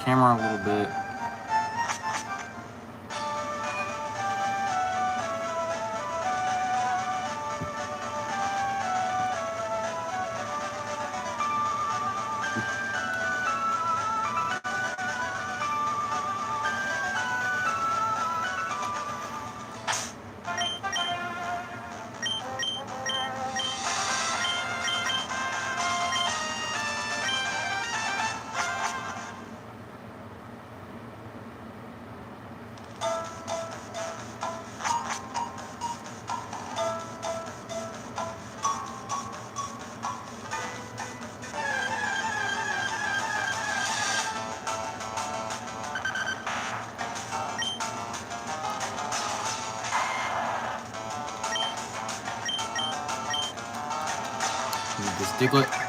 camera a little bit. Need this Diglett.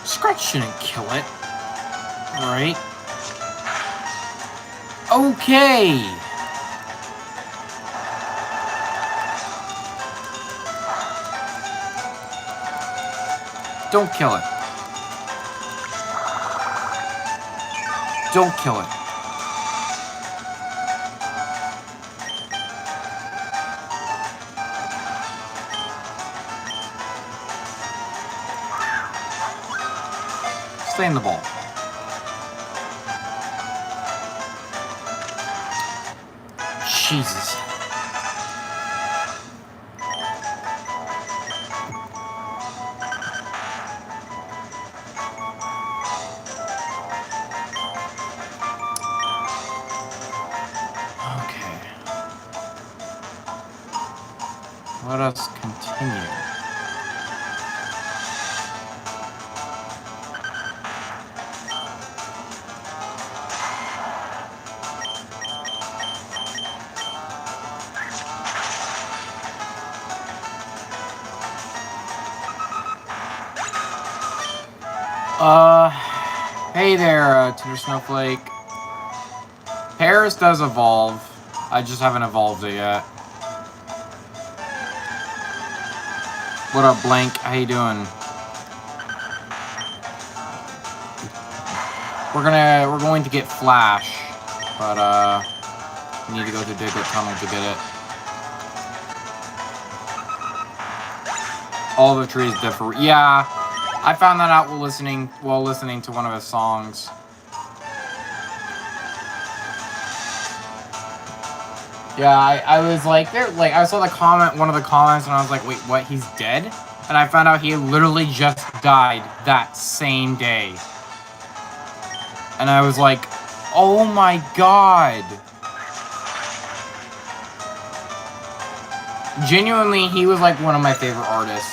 Scratch shouldn't kill it. Alright. Okay! Don't kill it. Don't kill it. Stay in the ball. Jesus. Okay. Let us continue. Hey there, Tinder Snowflake. Paris does evolve. I just haven't evolved it yet. What up, Blank? How you doing? We're going to get Flash, but we need to go to Diglett Tunnel to get it. All the trees differ. Yeah, I found that out while listening to one of his songs. Yeah, I was like, I saw one of the comments, and I was like, wait, what? He's dead? And I found out he literally just died that same day. And I was like, oh my god. Genuinely, he was like one of my favorite artists.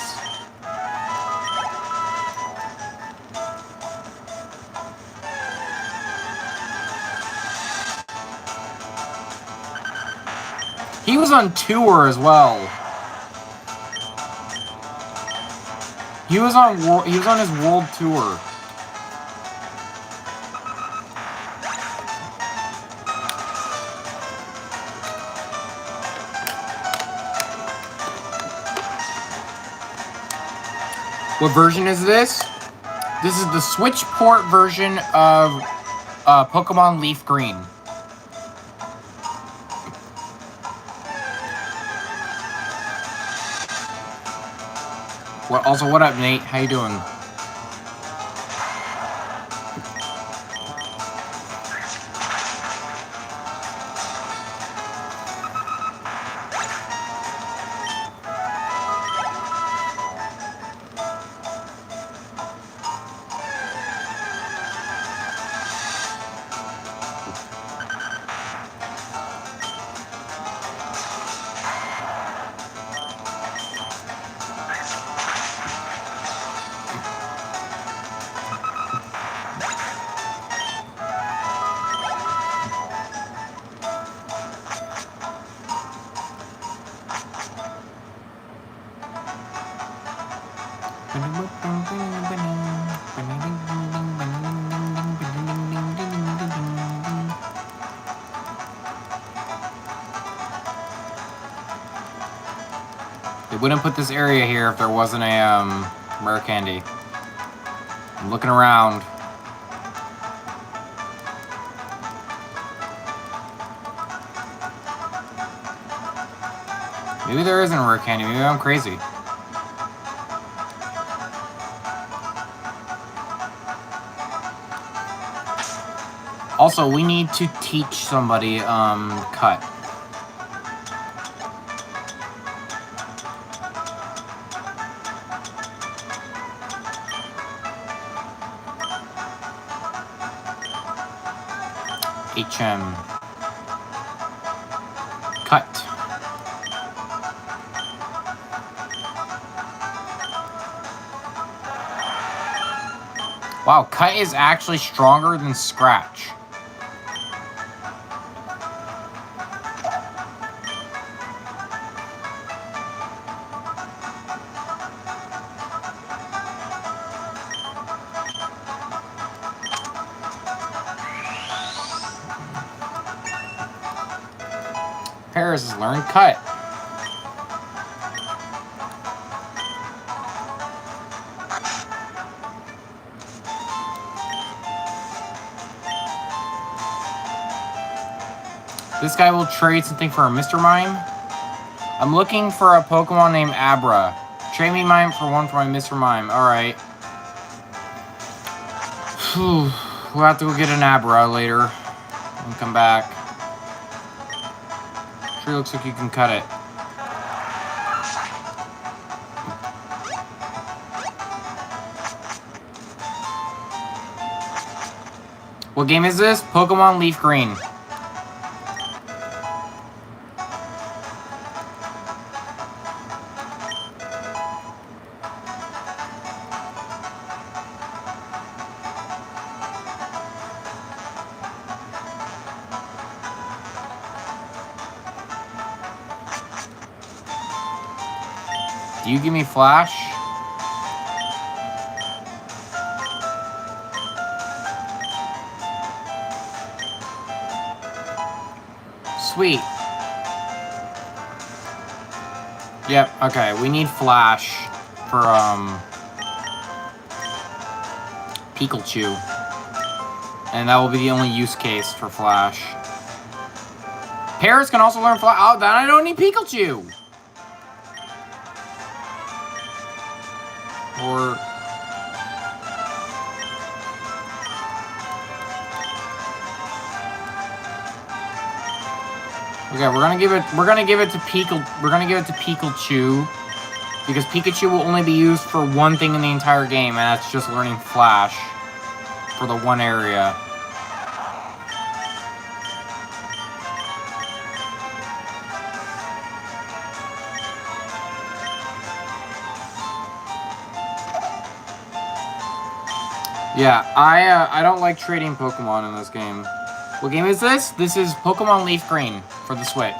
He was on tour as well. He was on his world tour. What version is this? This is the Switch port version of Pokemon Leaf Green. Also, what up, Nate? How you doing? They wouldn't put this area here if there wasn't a rare candy. I'm looking around. Maybe there isn't a rare candy. Maybe I'm crazy. Also, we need to teach somebody cut. HM. Cut. Wow, cut is actually stronger than scratch. Paris has learned cut. This guy will trade something for a Mr. Mime. I'm looking for a Pokemon named Abra. Trade me Mime for one for my Mr. Mime. Alright. We'll have to go get an Abra later and come back. Sure looks like you can cut it. What game is this? Pokemon Leaf Green. Do you give me Flash? Sweet. Yep, okay, we need Flash for, Pikachu. And that will be the only use case for Flash. Paris can also learn Flash. Oh, then I don't need Pikachu! Or... Okay, we're gonna give it to Pikachu because Pikachu will only be used for one thing in the entire game, and that's just learning Flash for the one area. Yeah, I don't like trading Pokemon in this game. What game is this? This is Pokemon Leaf Green for the Switch.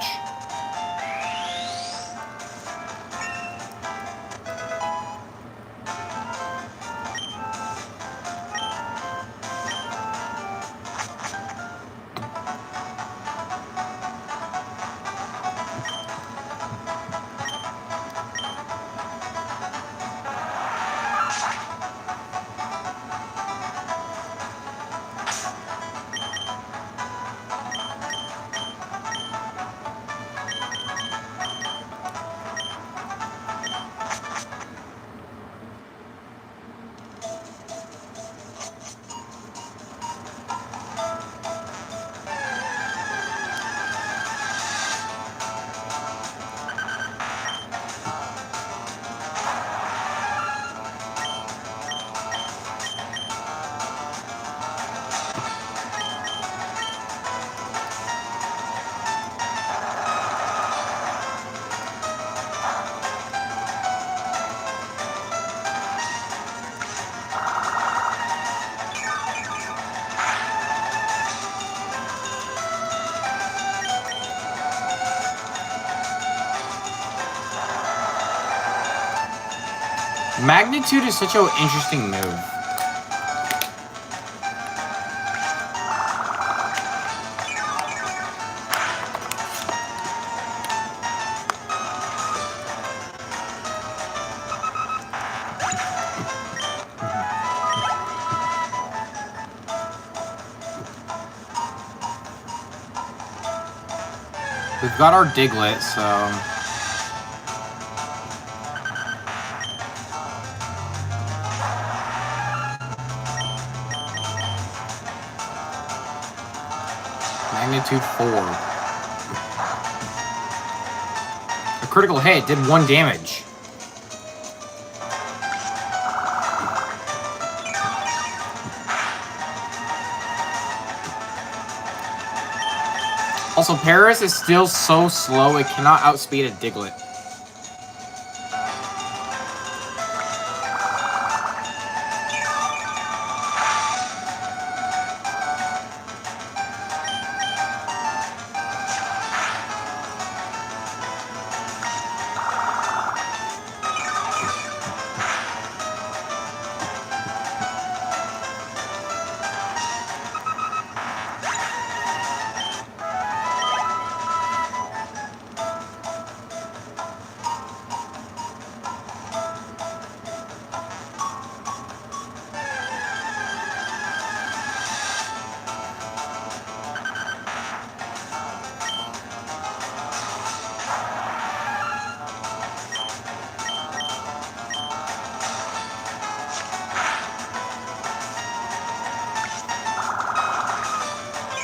Magnitude is such an interesting move. We've got our Diglett, so... Magnitude 4. A critical hit did 1 damage. Also, Paris is still so slow, it cannot outspeed a Diglett.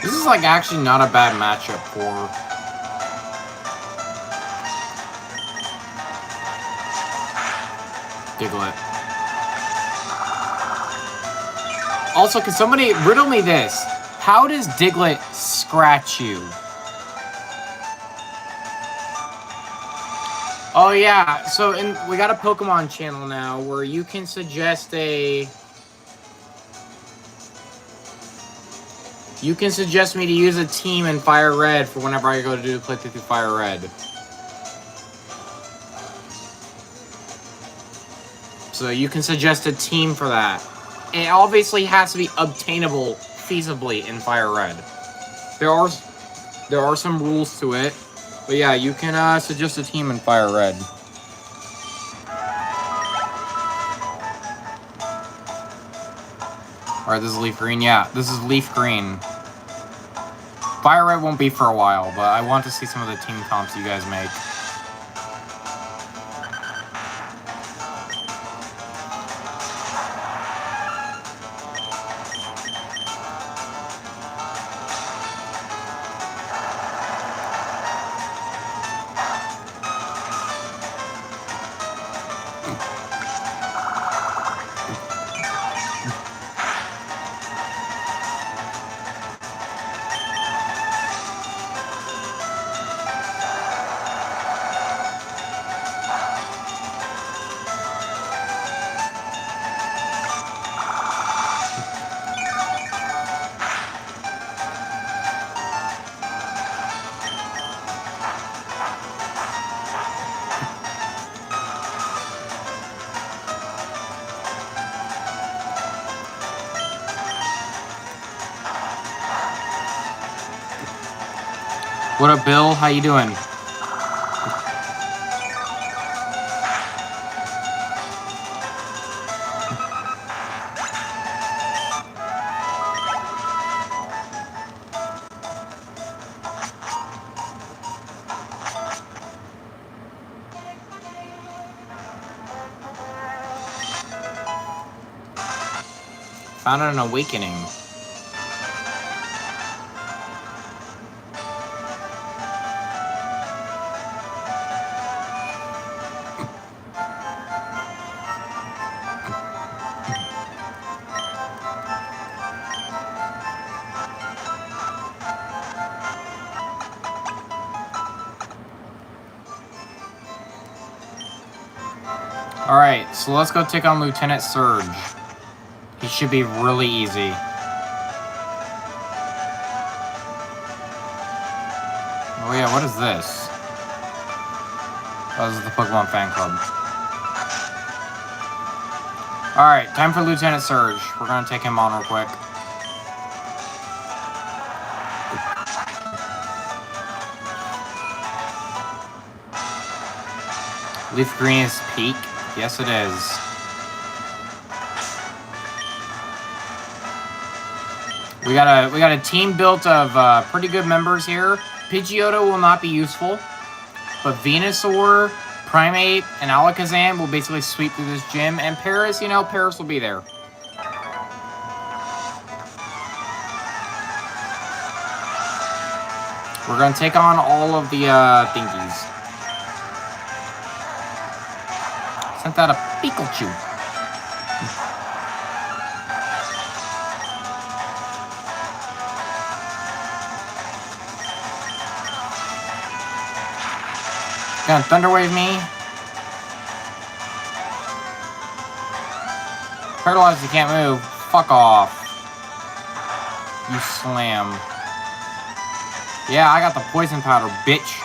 This is like actually not a bad matchup for Diglett. Also, can somebody riddle me this? How does Diglett scratch you? Oh yeah, so we got a Pokemon channel now where you can suggest a... You can suggest me to use a team in Fire Red for whenever I go to do the playthrough through Fire Red. So you can suggest a team for that. And it obviously has to be obtainable feasibly in Fire Red. There are some rules to it. But yeah, you can suggest a team in Fire Red. Alright, this is Leaf Green. Yeah, this is Leaf Green. Fire Red won't be for a while, but I want to see some of the team comps you guys make. What up, Bill? How you doing? Found an awakening. Alright, so let's go take on Lieutenant Surge. He should be really easy. Oh yeah, what is this? Oh, this is the Pokemon Fan Club. Alright, time for Lieutenant Surge. We're gonna take him on real quick. Leaf Green is peak? Yes, it is. We got a team built of pretty good members here. Pidgeotto will not be useful, but Venusaur, Primeape, and Alakazam will basically sweep through this gym. And Paris, you know, Paris will be there. We're gonna take on all of the thingies. Sent out a Pikachu. Gonna Thunder Wave me. Paralyzed, you can't move. Fuck off. You slam. Yeah, I got the poison powder, bitch.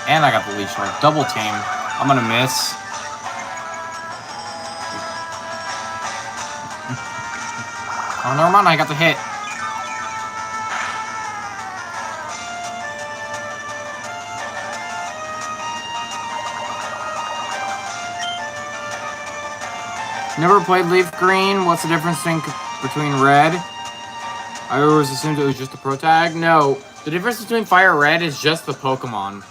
And I got the leash like double team. I'm gonna miss. Oh, never mind, I got the hit. Never played Leaf Green. What's the difference between Red? I always assumed it was just a Pro Tag. No, the difference between Fire Red is just the Pokemon.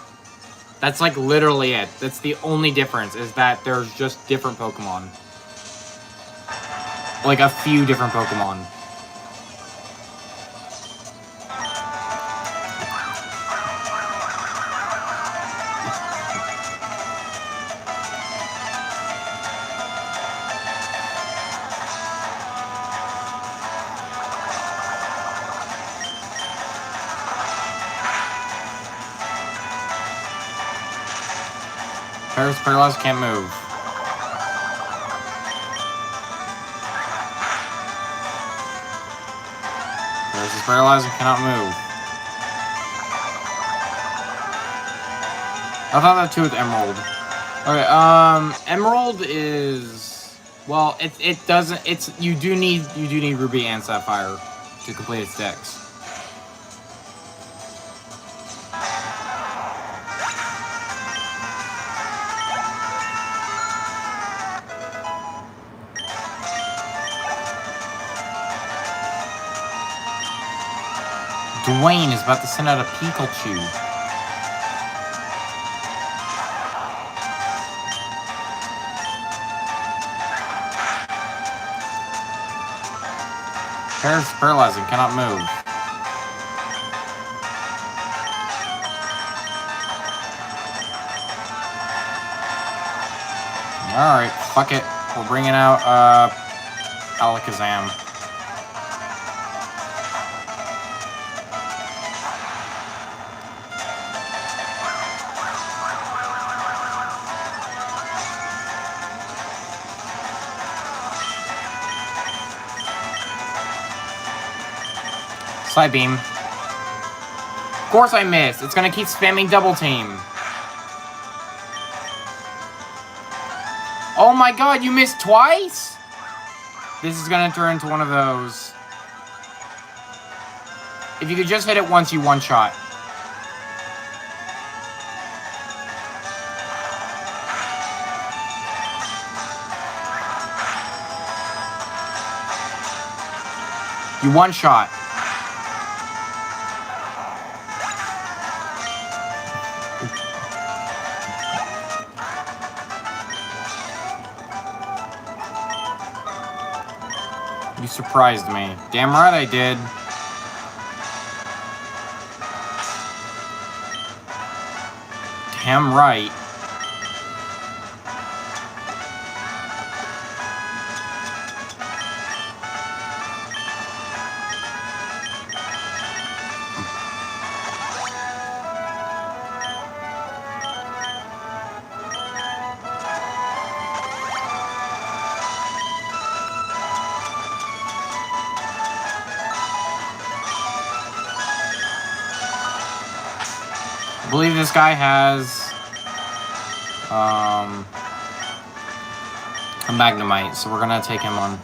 That's like literally it. That's the only difference, is that there's just different Pokemon. Like a few different Pokemon. Paralyzed, can't move. Paris is paralyzed and cannot move. I thought that too with Emerald. Okay, Emerald is, well, it doesn't, it's, you do need Ruby and Sapphire to complete its dex. Dwayne is about to send out a Pikachu. Paris is paralyzed and cannot move. Alright, fuck it. We're bringing out, Alakazam. Side beam. Of course I missed. It's gonna keep spamming double team. Oh my god, you missed twice? This is gonna turn into one of those. If you could just hit it once, you one shot. You one shot. You surprised me. Damn right I did. Damn right. I believe this guy has a Magnemite, so we're gonna take him on.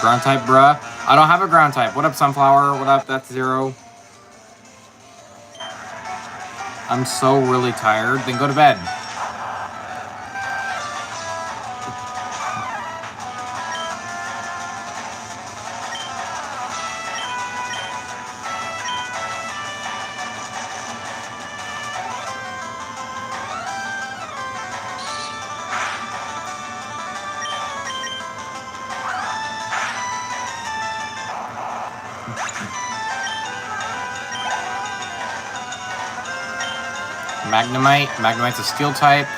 Ground type, bruh. I don't have a ground type. What up, Sunflower? What up? That's Zero. I'm so really tired. Then go to bed. Magnemite. Magnemite's a steel type.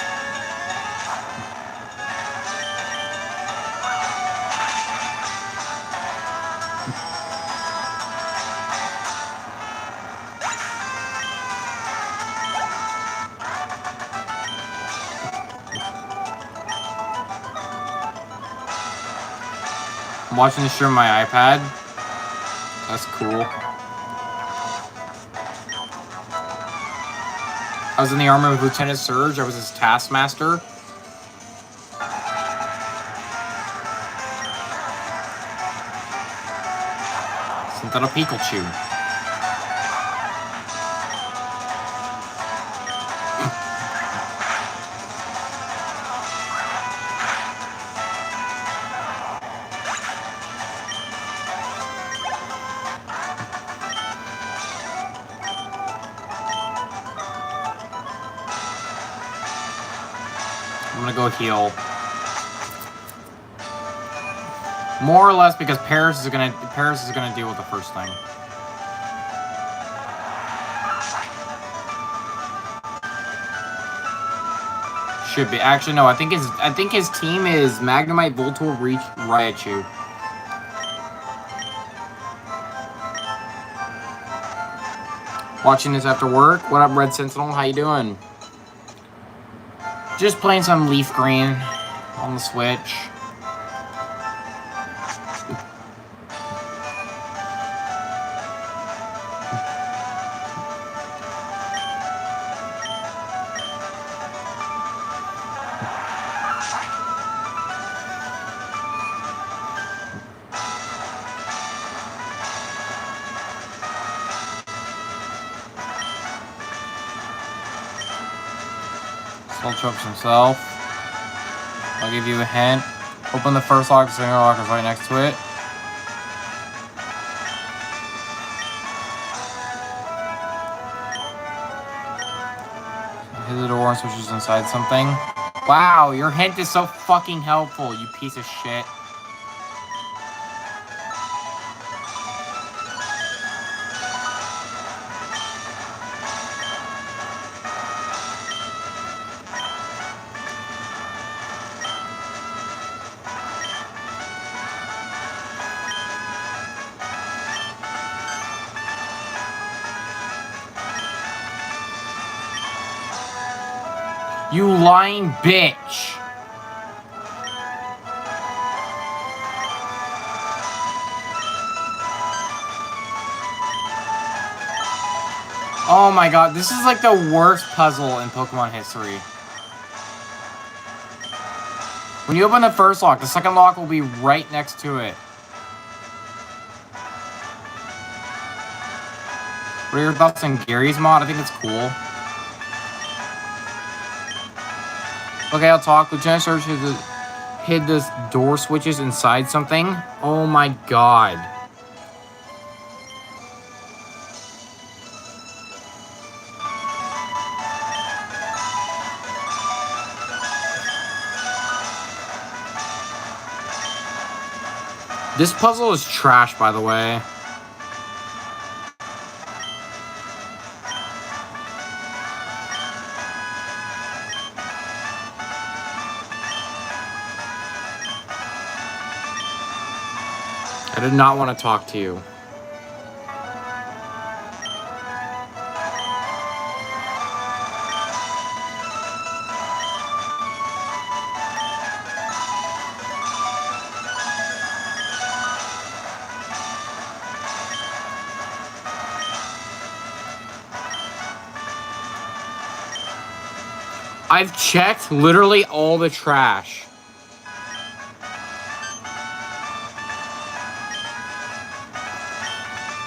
I'm watching this stream on my iPad. That's cool. I was in the army with Lieutenant Surge. I was his taskmaster. Little Pikachu. I'm gonna go heal. More or less because Paris is gonna deal with the first thing. Should be. Actually, no. I think his team is Magnemite, Voltorb, Reach, Raichu. Watching this after work. What up, Red Sentinel? How you doing? Just playing some Leaf Green on the Switch. Trumps himself. I'll give you a hint. Open the first lock, the second lock is right next to it. Hit the door and switches inside something. Wow, your hint is so fucking helpful, you piece of shit. You lying bitch. Oh my god, this is like the worst puzzle in Pokemon history. When you open the first lock, the second lock will be right next to it. What are your thoughts on Gary's mod? I think it's cool. Okay, I'll talk. Lieutenant Surge hid this door switches inside something. Oh my god. This puzzle is trash, by the way. I did not want to talk to you. I've checked literally all the trash.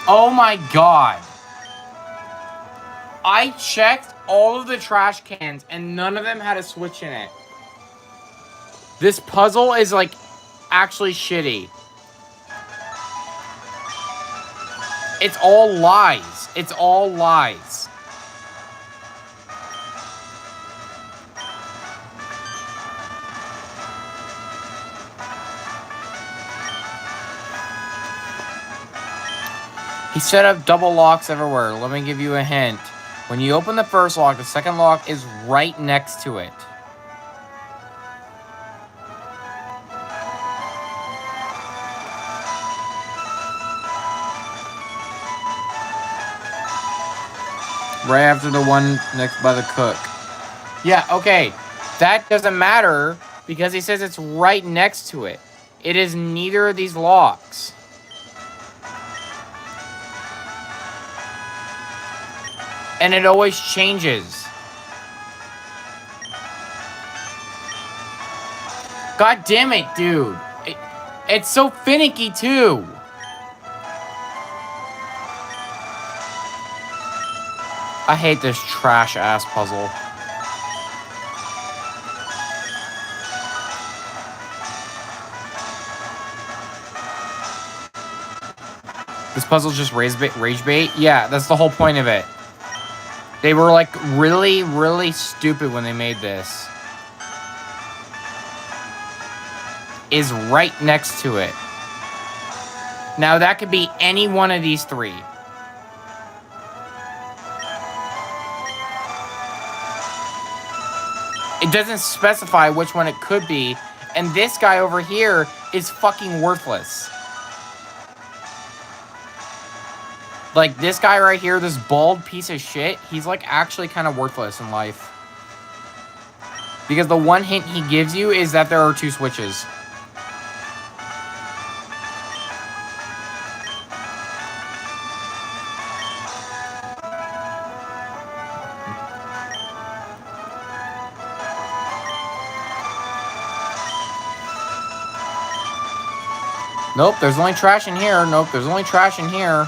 Oh my god. I checked all of the trash cans and none of them had a switch in it. This puzzle is like actually shitty. It's all lies. It's all lies. He set up double locks everywhere. Let me give you a hint. When you open the first lock, the second lock is right next to it. Right after the one next by the cook. Yeah, okay. That doesn't matter because he says it's right next to it. It is neither of these locks. And it always changes. God damn it, dude. It's so finicky, too. I hate this trash-ass puzzle. This puzzle's just rage bait? Yeah, that's the whole point of it. They were, like, really, really stupid when they made this. Is right next to it. Now, that could be any one of these three. It doesn't specify which one it could be. And this guy over here is fucking worthless. Like, this guy right here, this bald piece of shit, he's, like, actually kind of worthless in life. Because the one hint he gives you is that there are two switches. Nope, there's only trash in here. Nope, there's only trash in here.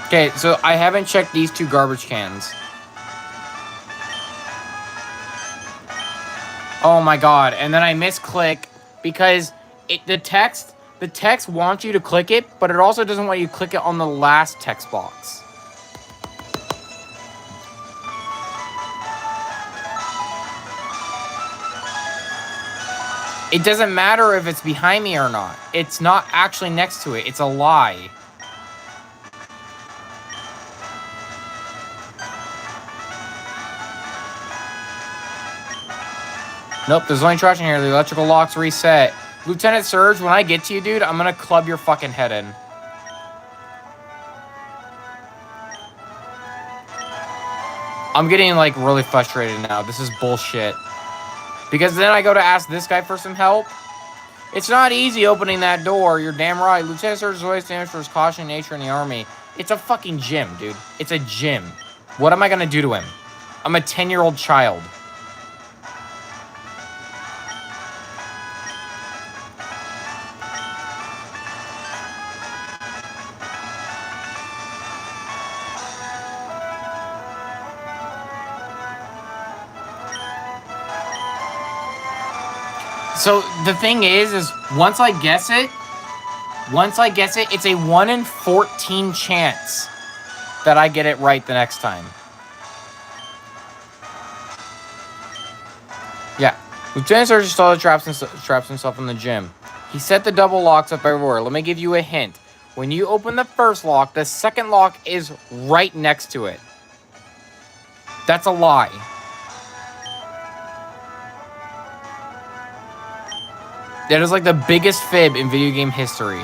Okay, so I haven't checked these two garbage cans. Oh my god, and then I misclick because the text wants you to click it, but it also doesn't want you to click it on the last text box. It doesn't matter if it's behind me or not. It's not actually next to it. It's a lie. Nope, there's only trash in here. The electrical lock's reset. Lieutenant Surge, when I get to you, dude, I'm gonna club your fucking head in. I'm getting, like, really frustrated now. This is bullshit. Because then I go to ask this guy for some help. It's not easy opening that door. You're damn right. Lieutenant Surge is always famous for his caution and nature in the army. It's a fucking gym, dude. It's a gym. What am I gonna do to him? I'm a 10-year-old child. So the thing is once I guess it, it's a 1 in 14 chance that I get it right the next time. Yeah. Lieutenant Surge installed traps himself in the gym. He set the double locks up everywhere. Let me give you a hint. When you open the first lock, the second lock is right next to it. That's a lie. That is like the biggest fib in video game history.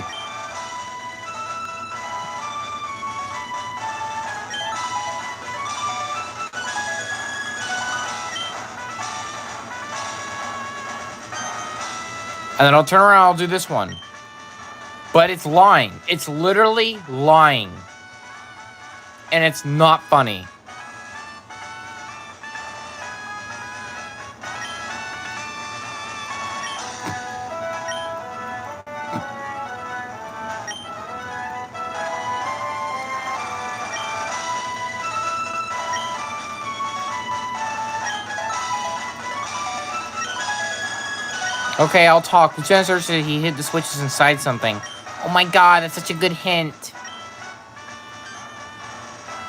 And then I'll turn around, I'll do this one. But it's lying. It's literally lying. And it's not funny. Okay, I'll talk. Lieutenant Search said he hid the switches inside something. Oh my god, that's such a good hint.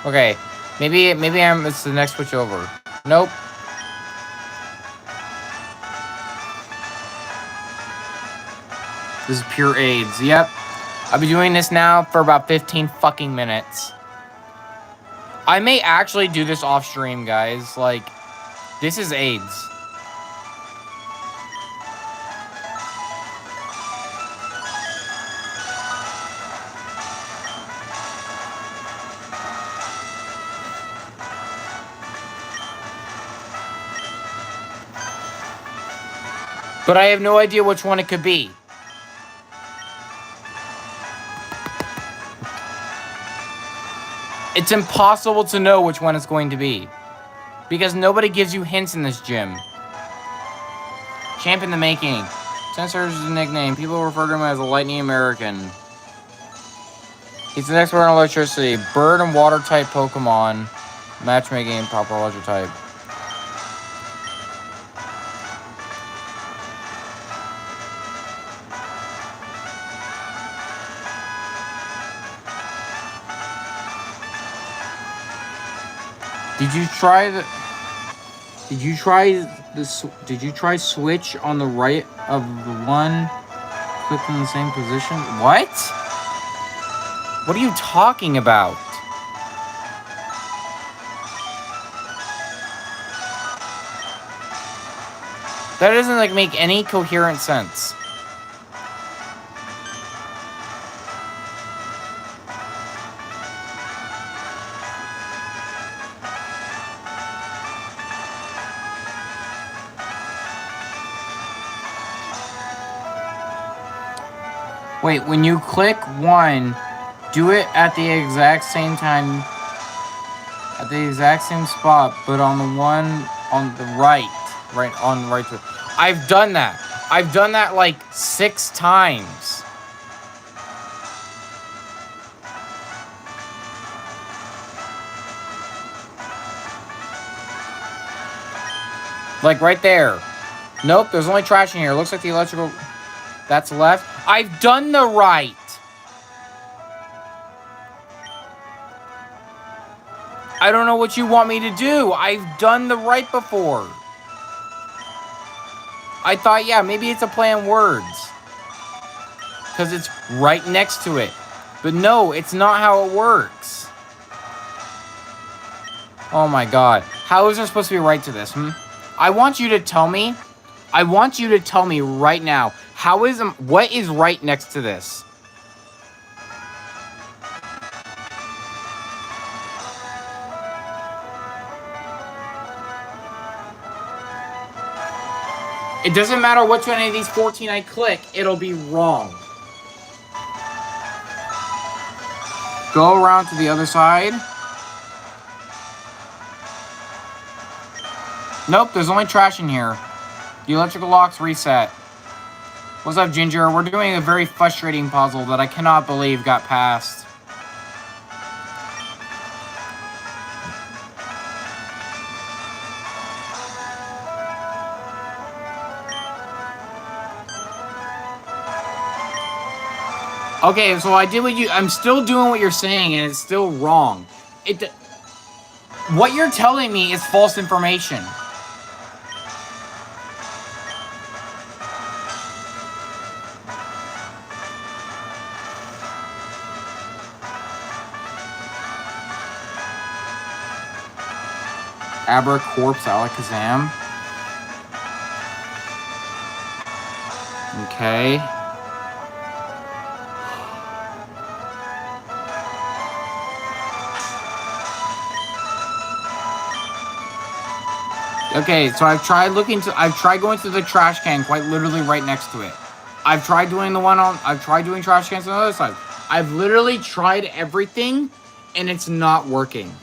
Okay, maybe it's the next switch over. Nope. This is pure AIDS. Yep. I've been doing this now for about 15 fucking minutes. I may actually do this off stream, guys. Like, this is AIDS. But I have no idea which one it could be. It's impossible to know which one it's going to be. Because nobody gives you hints in this gym. Champ in the making. Sensor is his nickname. People refer to him as a Lightning American. He's an expert on electricity. Bird and water type Pokemon. Matchmaking, proper electric type. Did you try switch on the right of the one clicked in the same position? What? What are you talking about? That doesn't like make any coherent sense. Wait, when you click one, do it at the exact same time, at the exact same spot, but on the one on the right. I've done that. I've done that like 6 times. Like right there. Nope, there's only trash in here. Looks like the electrical... That's left. I've done the right. I don't know what you want me to do. I've done the right before. I thought, yeah, maybe it's a play on words. Because it's right next to it. But no, it's not how it works. Oh my god. How is there supposed to be right to this, I want you to tell me. I want you to tell me right now. What is right next to this? It doesn't matter which one of these 14 I click, it'll be wrong. Go around to the other side. Nope, there's only trash in here. The electrical lock's reset. What's up, Ginger? We're doing a very frustrating puzzle that I cannot believe got passed. Okay, so I did I'm still doing what you're saying, and it's still wrong. What you're telling me is false information. Abra corpse Alakazam. Okay. Okay, so I've tried going to the trash can quite literally right next to it. I've tried doing trash cans on the other side. I've literally tried everything, and it's not working.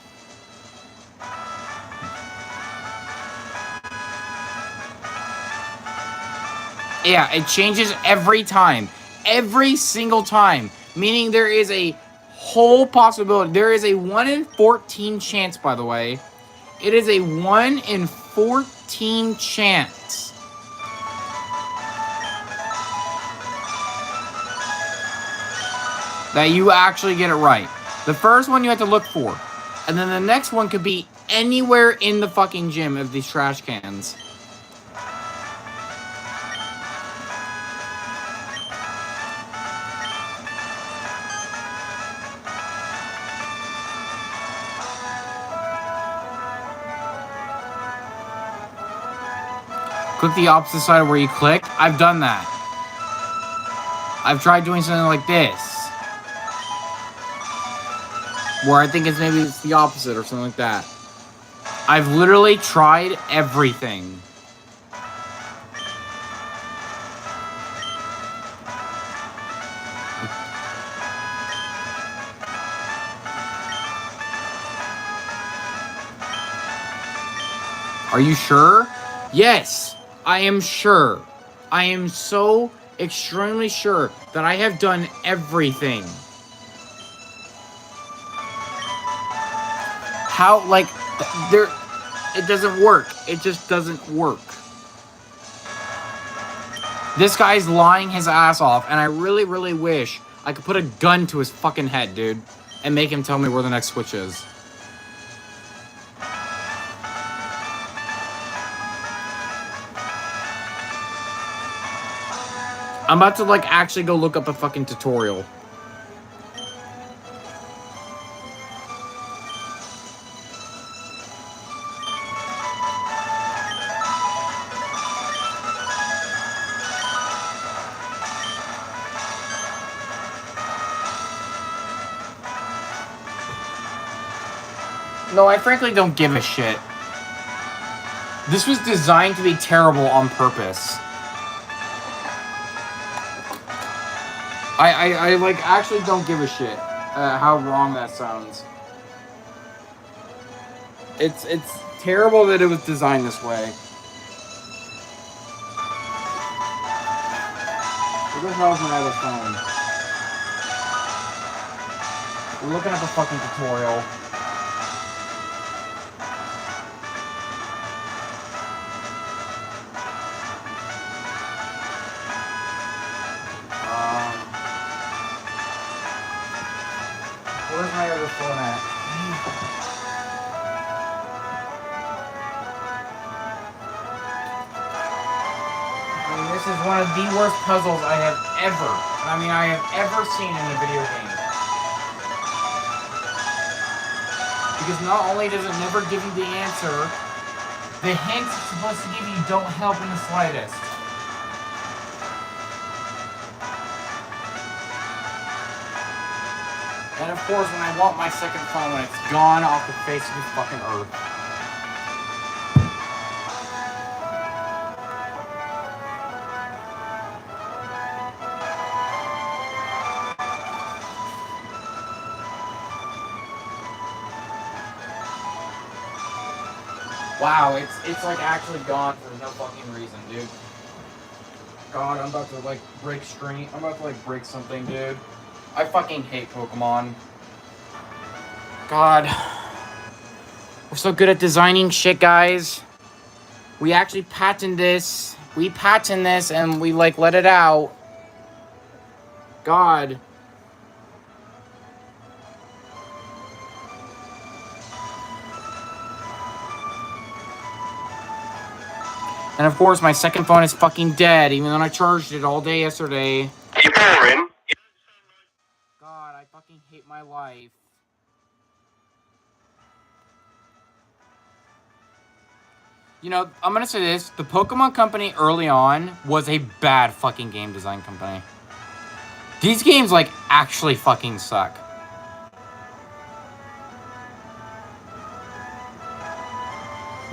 Yeah, it changes every time. Every single time. Meaning there is a whole possibility. There is a 1 in 14 chance, by the way. It is a 1 in 14 chance that you actually get it right. The first one you have to look for. And then the next one could be anywhere in the fucking gym of these trash cans. Click the opposite side of where you click. I've done that. I've tried doing something like this. Where I think it's maybe it's the opposite or something like that. I've literally tried everything. Are you sure? Yes, I am sure. I am so extremely sure that I have done everything. How, like, there, it doesn't work. It just doesn't work. This guy's lying his ass off, and I really, really wish I could put a gun to his fucking head, dude, and make him tell me where the next switch is. I'm about to, like, actually go look up a fucking tutorial. No, I frankly don't give a shit. This was designed to be terrible on purpose. I like, actually don't give a shit how wrong that sounds. It's terrible that it was designed this way. Where the hell is my other phone? We're looking at the fucking tutorial. Where's my other phone at? I mean, this is one of the worst puzzles I have ever seen in a video game. Because not only does it never give you the answer, the hints it's supposed to give you don't help in the slightest. And of course, when I want my second phone, it's gone off the face of the fucking earth. Wow, it's like actually gone for no fucking reason, dude. God, I'm about to like break screen. I'm about to like break something, dude. I fucking hate Pokemon. God. We're so good at designing shit, guys. We actually patent this. We patent this and we like let it out. God. And of course, my second phone is fucking dead, even though I charged it all day yesterday. God, I fucking hate my life. You know, I'm gonna say this. The Pokemon Company early on was a bad fucking game design company. These games, like, actually fucking suck.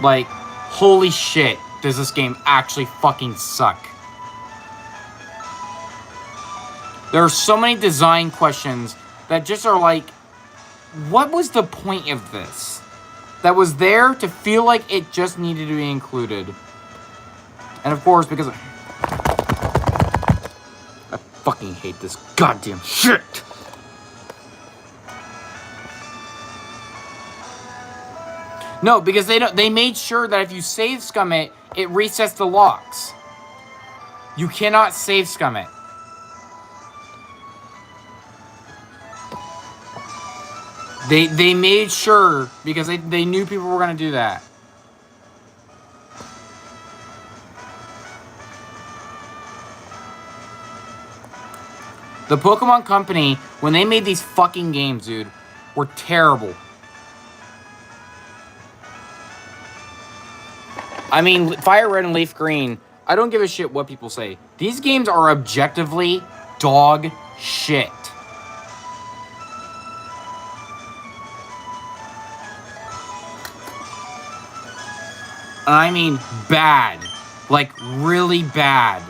Like, holy shit, does this game actually fucking suck. There are so many design questions that just are like, what was the point of this? That was there to feel like it just needed to be included. And of course, because I fucking hate this goddamn shit. No, because they made sure that if you save scum it, it resets the locks. You cannot save scum it. They made sure because they knew people were gonna do that. The Pokemon Company, when they made these fucking games, dude, were terrible. I mean, Fire Red and Leaf Green, I don't give a shit what people say. These games are objectively dog shit. I mean bad. Like, really bad.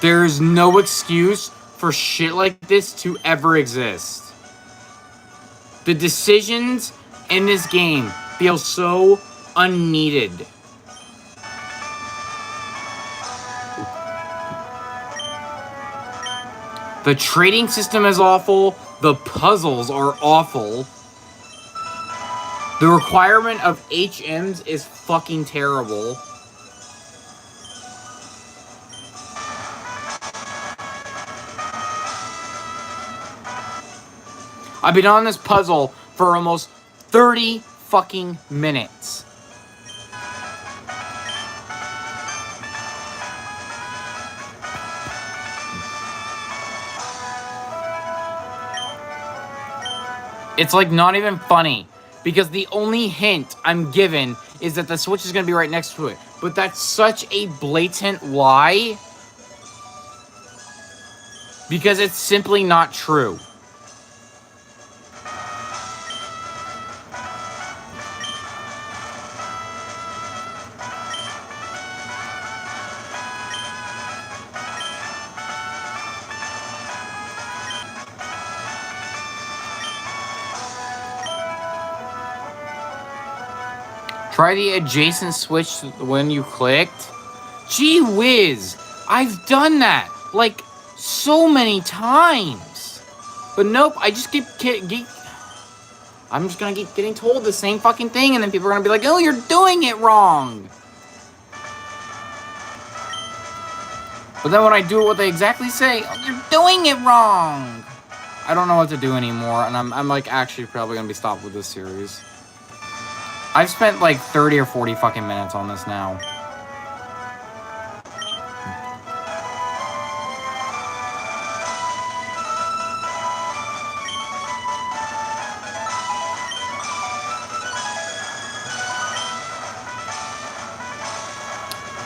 There's no excuse for shit like this to ever exist. The decisions in this game feel so unneeded. The trading system is awful. The puzzles are awful. The requirement of HMs is fucking terrible. I've been on this puzzle for almost 30 fucking minutes. It's like not even funny. Because the only hint I'm given is that the Switch is going to be right next to it. But that's such a blatant lie. Because it's simply not true. Try the adjacent switch when you clicked. Gee whiz, I've done that like so many times. But nope, I just I'm just gonna keep getting told the same fucking thing, and then people are gonna be like, oh, you're doing it wrong. But then when I do what they exactly say, oh, you're doing it wrong. I don't know what to do anymore, and I'm like actually probably gonna be stopped with this series. I've spent like 30 or 40 fucking minutes on this now.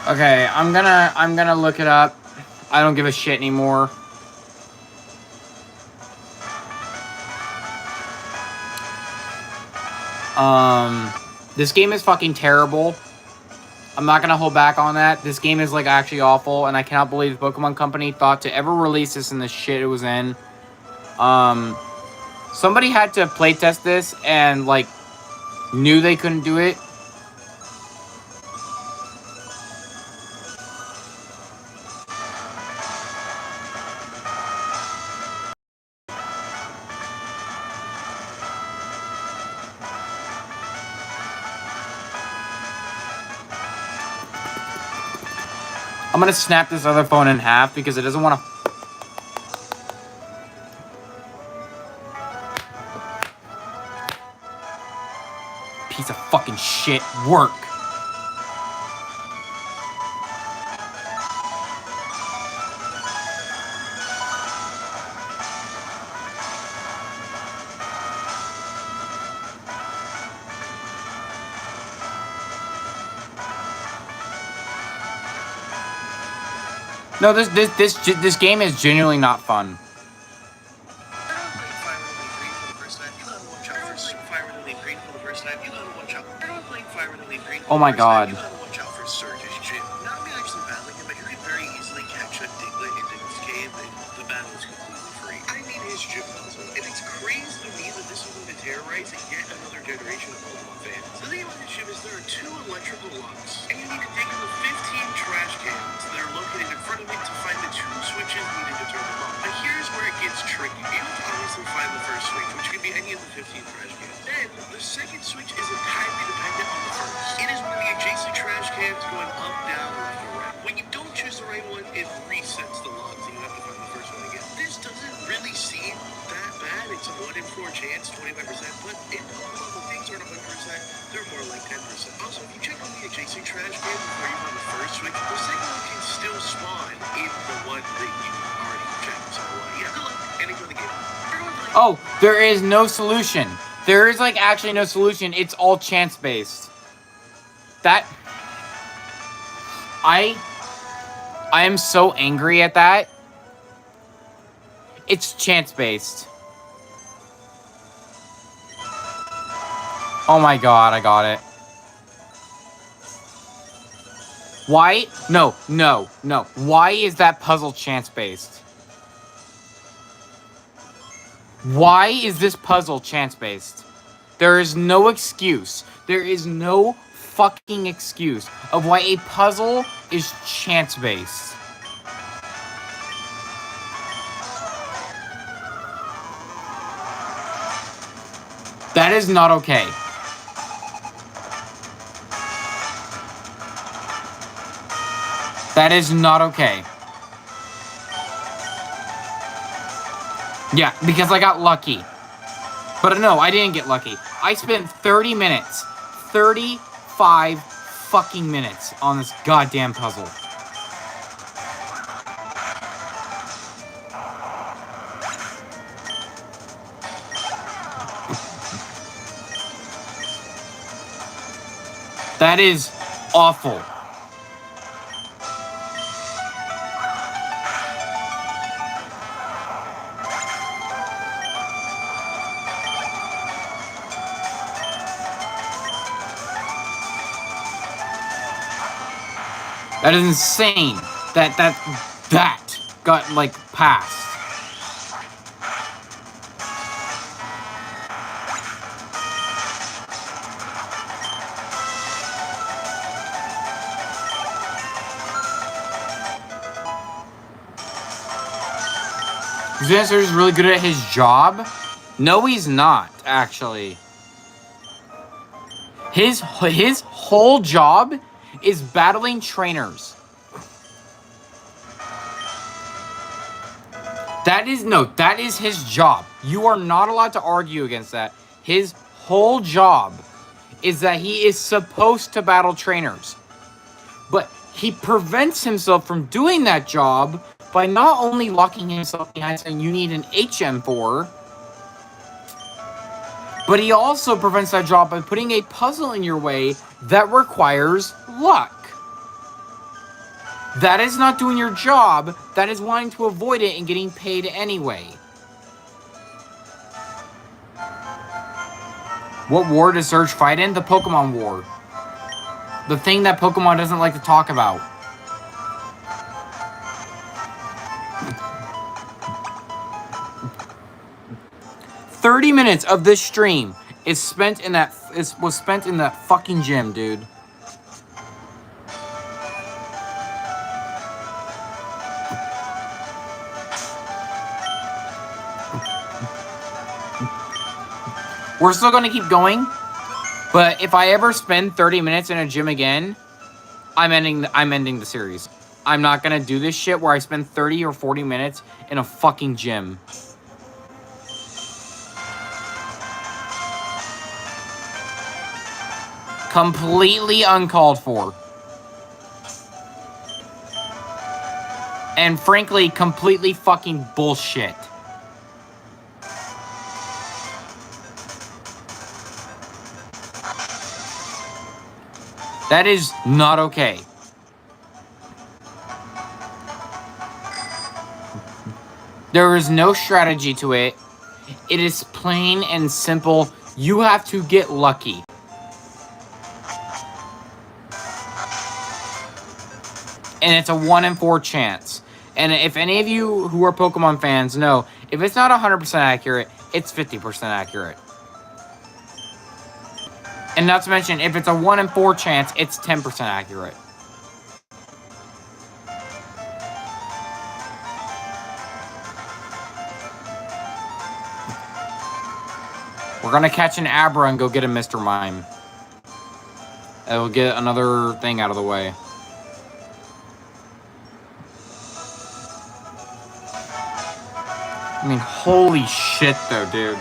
Okay, I'm gonna look it up. I don't give a shit anymore. This game is fucking terrible. I'm not gonna hold back on that. This game is like actually awful, and I cannot believe the Pokemon Company thought to ever release this in the shit it was in. Somebody had to playtest this and like knew they couldn't do it. I'm gonna snap this other phone in half because it doesn't want to. Piece of fucking shit work. No, this game is genuinely not fun. Oh my god. facing yet another generation of Pokemon fans. The thing about this gym is there are 2 electrical locks, and you need to dig in the 15 trash cans that are located in front of it to find the 2 switches needed to turn them on. But here's where it gets tricky. You have to obviously find the first switch, which could be any of the 15 trash cans. Then, the second switch is entirely dependent on the first. It is one of the adjacent trash cans going up, down, left, or right. When you don't choose the right one, it resets the locks, and you have to find the first one again. This doesn't really seem that bad. It's a 1 in 4 chance, 25%, but in Pokemon, when things aren't 100%, they're more like 10%. Also, if you check on the adjacent trash can before you find the first switch, the second one can still spawn in the one that you already checked. So, yeah, good luck, and enjoy the game. Oh, there is no solution. There is, like, actually no solution. It's all chance-based. That... I am so angry at that. It's chance-based. Oh my god, I got it. Why? No. Why is that puzzle chance-based? Why is this puzzle chance-based? There is no excuse. There is no fucking excuse of why a puzzle is chance-based. That is not okay. That is not okay. Yeah, because I got lucky. But no, I didn't get lucky. I spent 30 minutes. 35 fucking minutes on this goddamn puzzle. That is awful. That is insane. That got, like, passed. Xanathar is really good at his job? No, he's not, actually. His whole job is battling trainers. That is his job. You are not allowed to argue against that. His whole job is that he is supposed to battle trainers. But he prevents himself from doing that job by not only locking himself behind saying you need an HM4, but he also prevents that job by putting a puzzle in your way that requires luck. That is not doing your job. That is wanting to avoid it and getting paid anyway. What war does Surge fight in? The Pokemon War. The thing that Pokemon doesn't like to talk about. "30 minutes of this stream was spent in that fucking gym, dude. We're still gonna keep going, but if I ever spend 30 minutes in a gym again, I'm ending the series. I'm not gonna do this shit where I spend 30 or 40 minutes in a fucking gym. Completely uncalled for. And frankly, completely fucking bullshit. That is not okay. There is no strategy to it. It is plain and simple. You have to get lucky. And it's a 1 in 4 chance. And if any of you who are Pokemon fans know, if it's not 100% accurate, it's 50% accurate. And not to mention, if it's a 1 in 4 chance, it's 10% accurate. We're gonna catch an Abra and go get a Mr. Mime. It'll get another thing out of the way. I mean, holy shit, though, dude.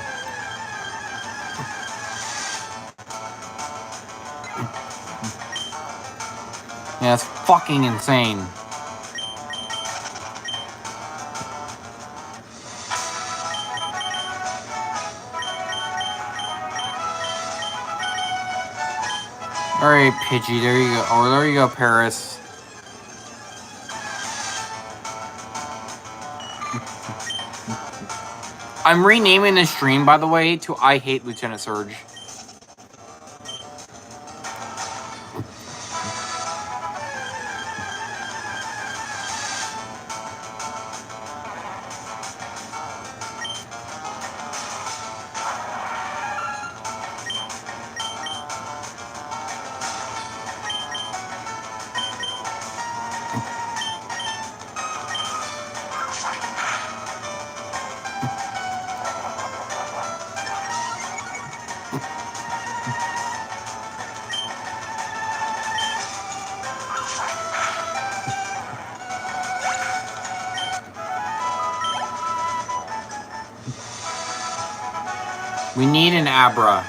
Yeah, it's fucking insane. Alright, Pidgey, there you go. Oh, there you go, Paris. I'm renaming this stream, by the way, to I Hate Lieutenant Surge. We need an Abra.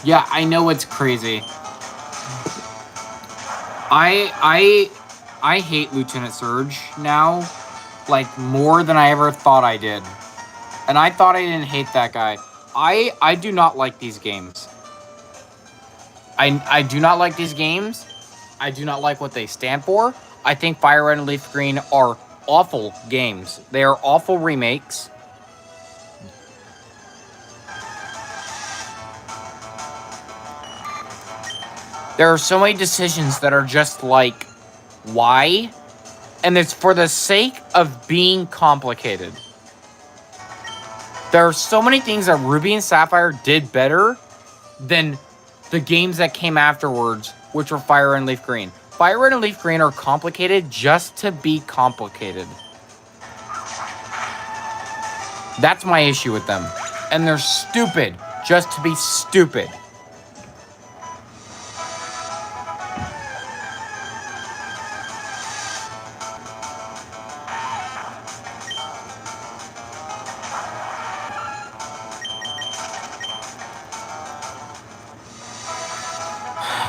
Yeah, I know it's crazy. I hate Lieutenant Surge now, like, more than I ever thought I did. And I thought I didn't hate that guy. I do not like these games. I do not like these games. I do not like what they stand for. I think Fire Red and Leaf Green are awful games. They are awful remakes. There are so many decisions that are just like, why? And it's for the sake of being complicated. There are so many things that Ruby and Sapphire did better than the games that came afterwards, which were Fire and Leaf Green. Fire Red and Leaf Green are complicated just to be complicated. That's my issue with them. And they're stupid just to be stupid.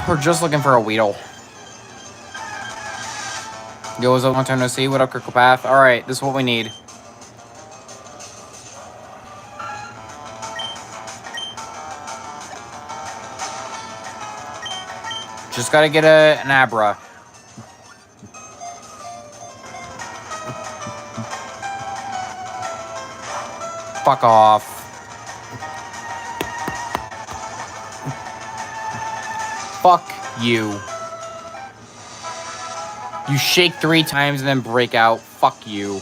We're just looking for a Weedle. Yo, what's up, long time no see? What up, Cricklepath? Alright, this is what we need. Just gotta get an Abra. Fuck off. Fuck you. You shake 3 times and then break out. Fuck you.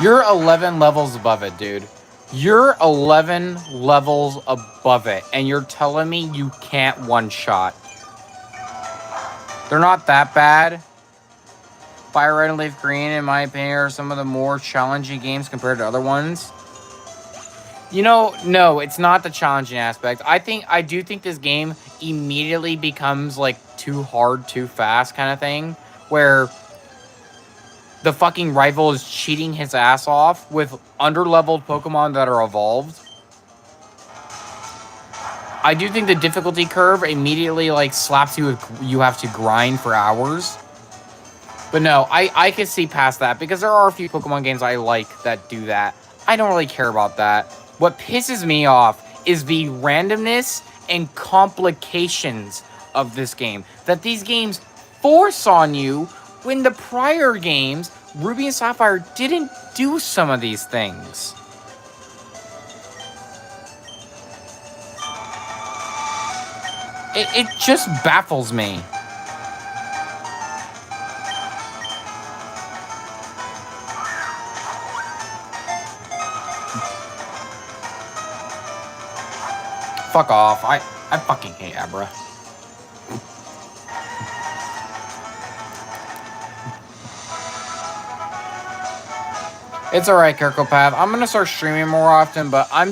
You're 11 levels above it, dude. You're 11 levels above it, and you're telling me you can't one-shot. They're not that bad. Fire Red and Leaf Green, in my opinion, are some of the more challenging games compared to other ones. You know, no, it's not the challenging aspect. I do think this game immediately becomes, like, too hard, too fast kind of thing, where the fucking rival is cheating his ass off with under-leveled Pokemon that are evolved. I do think the difficulty curve immediately, like, slaps you with, you have to grind for hours. But no, I can see past that, because there are a few Pokemon games I like that do that. I don't really care about that. What pisses me off is the randomness and complications of this game. That these games force on you when the prior games, Ruby and Sapphire, didn't do some of these things. It just baffles me. Fuck off. I fucking hate Abra. It's alright, Kirkopath. I'm gonna start streaming more often, but I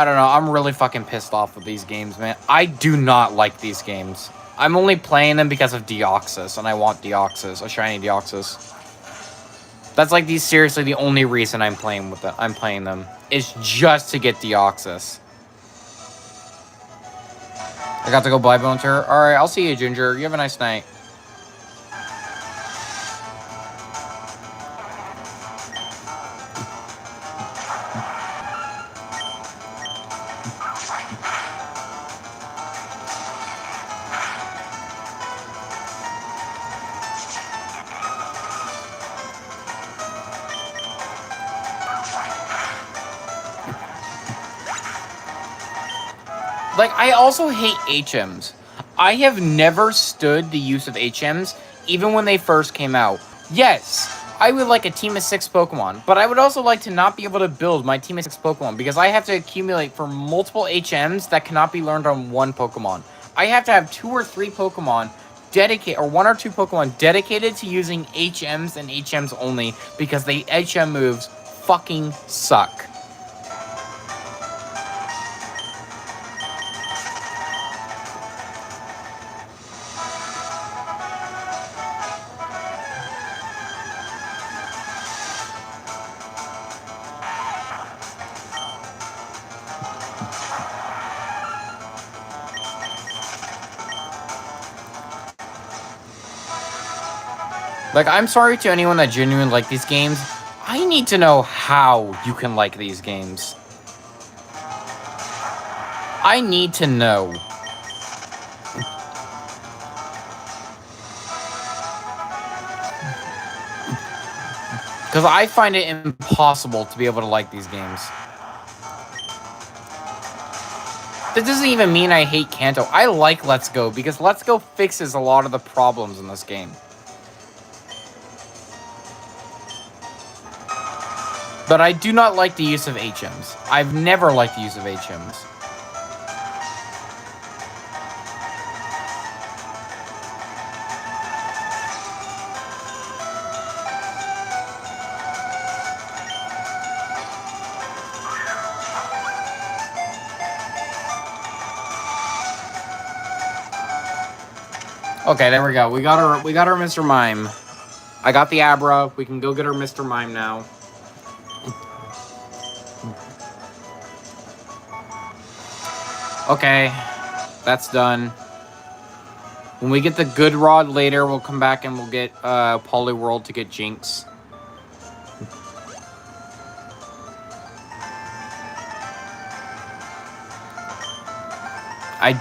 don't know, I'm really fucking pissed off with these games, man. I do not like these games. I'm only playing them because of Deoxys, and I want Deoxys, a shiny Deoxys. That's like seriously the only reason I'm playing with them. I'm playing them is just to get Deoxys. I got to go buy Bones her. Alright, I'll see you, Ginger. You have a nice night. Like, I also hate HMs. I have never stood the use of HMs, even when they first came out. Yes, I would like a team of 6 Pokemon, but I would also like to not be able to build my team of 6 Pokemon, because I have to accumulate for multiple HMs that cannot be learned on one Pokemon. I have to have 2 or 3 Pokemon dedicated, or 1 or 2 Pokemon dedicated to using HMs and HMs only, because the HM moves fucking suck. Like, I'm sorry to anyone that genuinely like these games. I need to know how you can like these games. I need to know. Because I find it impossible to be able to like these games. That doesn't even mean I hate Kanto. I like Let's Go, because Let's Go fixes a lot of the problems in this game. But I do not like the use of HMs. I've never liked the use of HMs. Okay, there we go. We got our Mr. Mime. I got the Abra. We can go get our Mr. Mime now. Okay, that's done. When we get the good rod later, we'll come back and we'll get Poliwhirl to get Jinx. I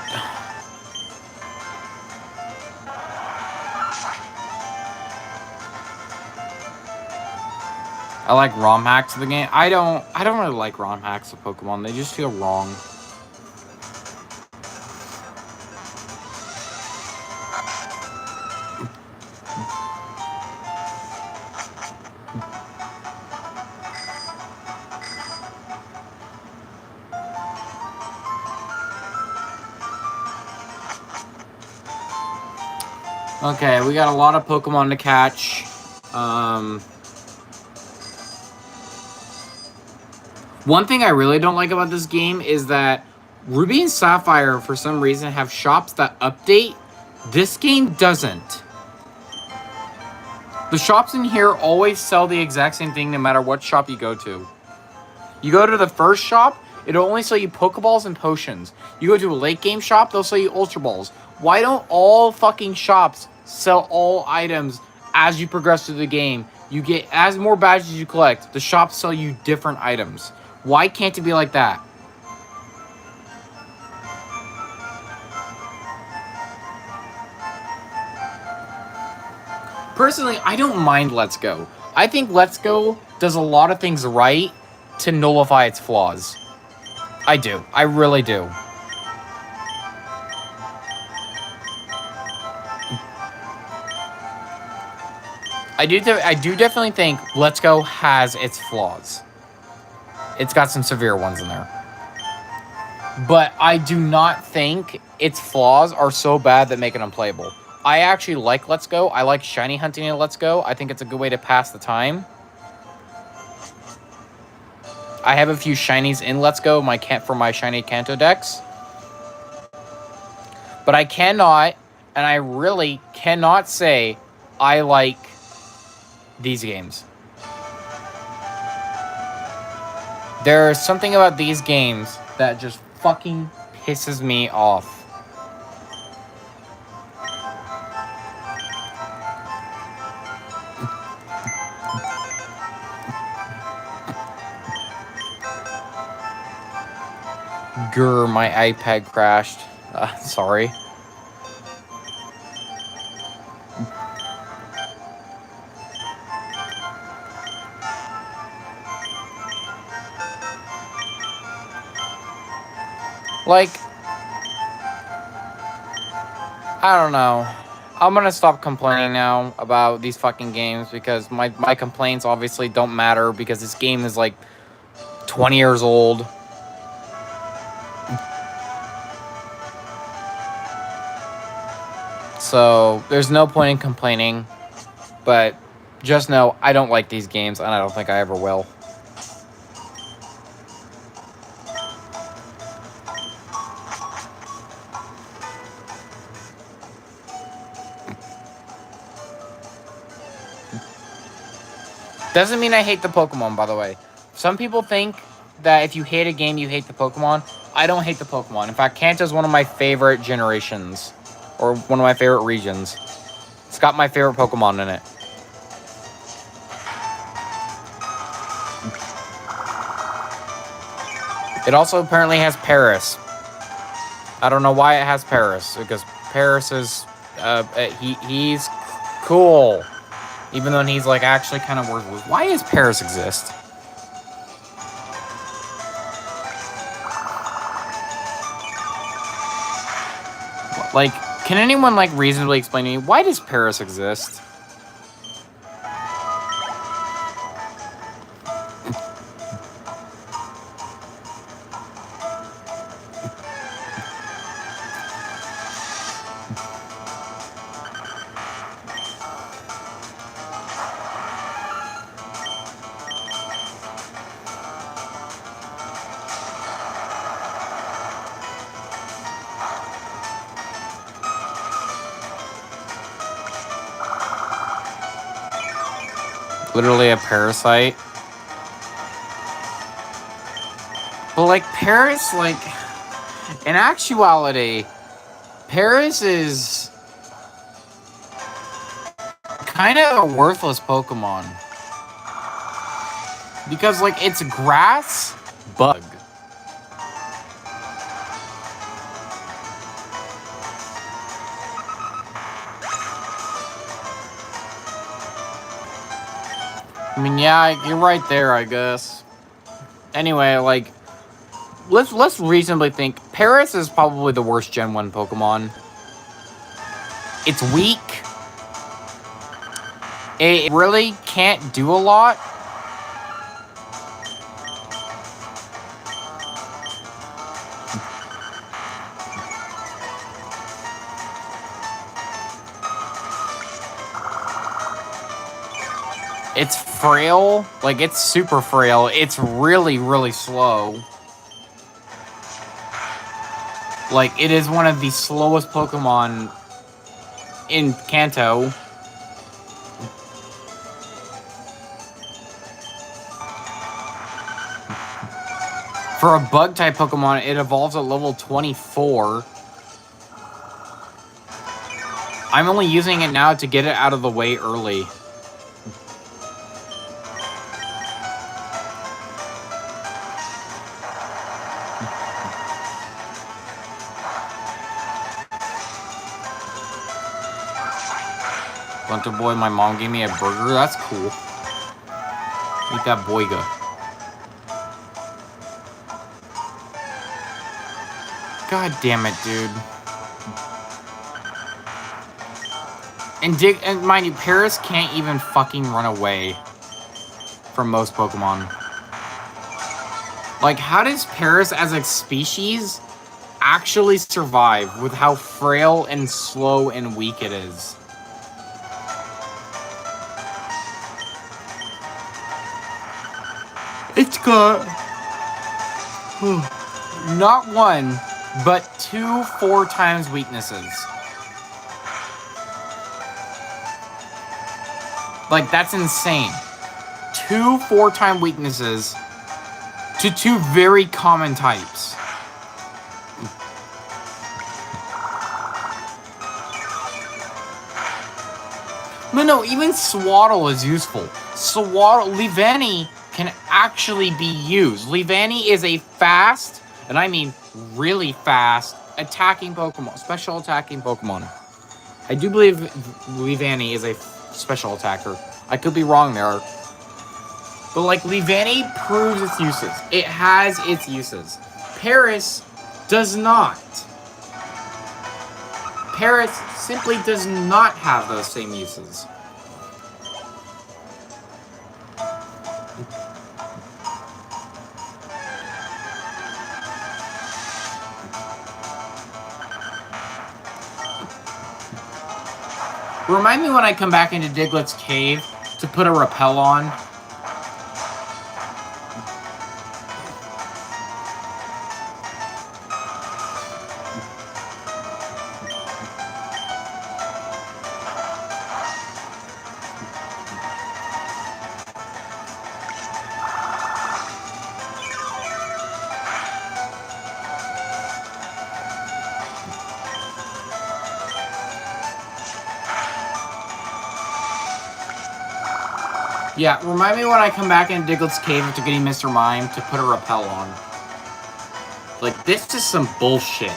like ROM hacks of the game. I don't really like ROM hacks of Pokemon. They just feel wrong. Okay, we got a lot of Pokemon to catch. One thing I really don't like about this game is that Ruby and Sapphire, for some reason, have shops that update. This game doesn't. The shops in here always sell the exact same thing no matter what shop you go to. You go to the first shop, it'll only sell you Pokeballs and potions. You go to a late game shop, they'll sell you Ultra Balls. Why don't all fucking shops sell all items as you progress through the game? You get, as more badges you collect, the shops sell you different items. Why can't it be like that? Personally, I don't mind Let's Go. I think Let's Go does a lot of things right to nullify its flaws. I do. I really do. I do definitely think Let's Go has its flaws. It's got some severe ones in there. But I do not think its flaws are so bad that make it unplayable. I actually like Let's Go. I like shiny hunting in Let's Go. I think it's a good way to pass the time. I have a few shinies in Let's Go for my shiny Kanto decks. But I cannot, and I really cannot say I like these games. There's something about these games that just fucking pisses me off. Grr, my iPad crashed. Sorry. Like, I don't know. I'm gonna stop complaining now about these fucking games because my complaints obviously don't matter because this game is like 20 years old. So, there's no point in complaining. But just know, I don't like these games and I don't think I ever will. Doesn't mean I hate the Pokemon, by the way. Some people think that if you hate a game, you hate the Pokemon. I don't hate the Pokemon. In fact, Kanto is one of my favorite generations. Or one of my favorite regions. It's got my favorite Pokemon in it. It also apparently has Paris. I don't know why it has Paris. Because Paris is... he's cool. Even though he's, like, actually kind of worthless. Why does Paris exist? Like, can anyone, like, reasonably explain to me, why does Paris exist? Literally a parasite. But, like, Paris, like... In actuality, Paris is... kind of a worthless Pokemon. Because, like, it's grass, bug. I mean, yeah, you're right there, I guess. Anyway, like, let's reasonably think. Paris is probably the worst Gen 1 Pokemon. It's weak. It really can't do a lot. It's frail. Like, it's super frail. It's really, really slow. Like, it is one of the slowest Pokemon in Kanto. For a Bug-type Pokemon, it evolves at level 24. I'm only using it now to get it out of the way early. Bunter boy, my mom gave me a burger. That's cool. Eat that boyga. God damn it, dude. And mind you, Paris can't even fucking run away from most Pokemon. Like, how does Paris as a species actually survive with how frail and slow and weak it is? It's got not one, but 2 4 times weaknesses. Like, that's insane. 2 4 time weaknesses to 2 very common types. But no, even Swaddle is useful. Leavanny can actually be used. Leavanny is a fast, and I mean really fast, attacking Pokemon. Special attacking Pokemon. I do believe Leavanny is a special attacker. I could be wrong there. But, like, Leavanny proves its uses. It has its uses. Paris does not. Paris simply does not have those same uses. Remind me when I come back into Diglett's cave to put a repel on. Yeah, remind me when I come back in Diglett's cave after getting Mr. Mime to put a repel on. Like, this is some bullshit.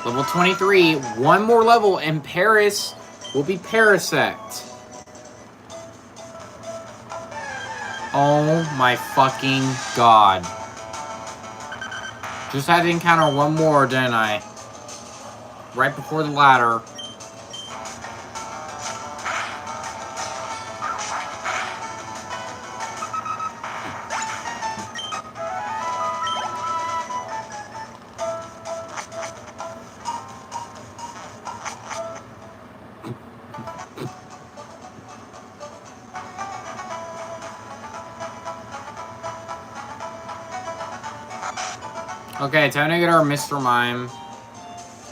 Level 23, one more level, and Paris will be Parasect. Oh my fucking god. Just had to encounter one more, didn't I? Right before the ladder. Okay, time to get our Mr. Mime.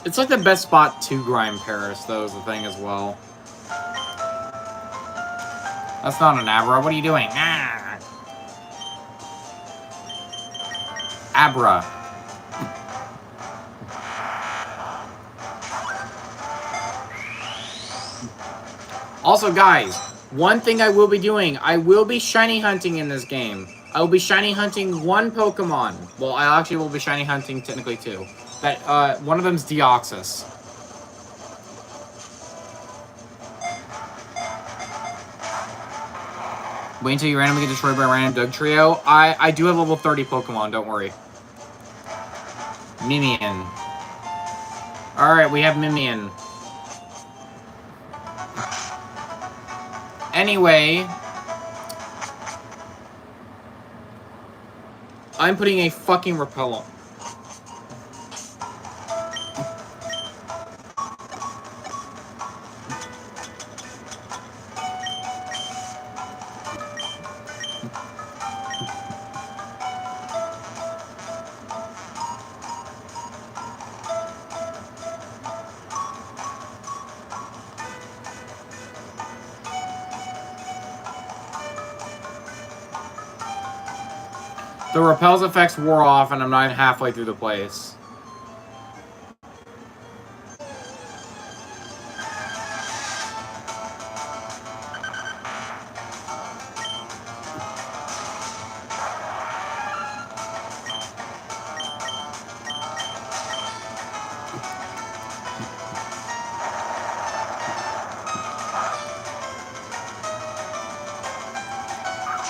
It's like the best spot to grind Paris, though, is the thing as well. That's not an Abra. What are you doing? Ah. Abra. Also, guys, one thing I will be doing, I will be shiny hunting in this game. I will be shiny hunting one Pokemon. Well, I actually will be shiny hunting technically 2. That one of them's Deoxys. Wait until you randomly get destroyed by a random Doug Trio. I do have level 30 Pokemon, don't worry. Mimian. Alright, we have Mimian. Anyway, I'm putting a fucking repel on. The repel's effects wore off, and I'm not even halfway through the place.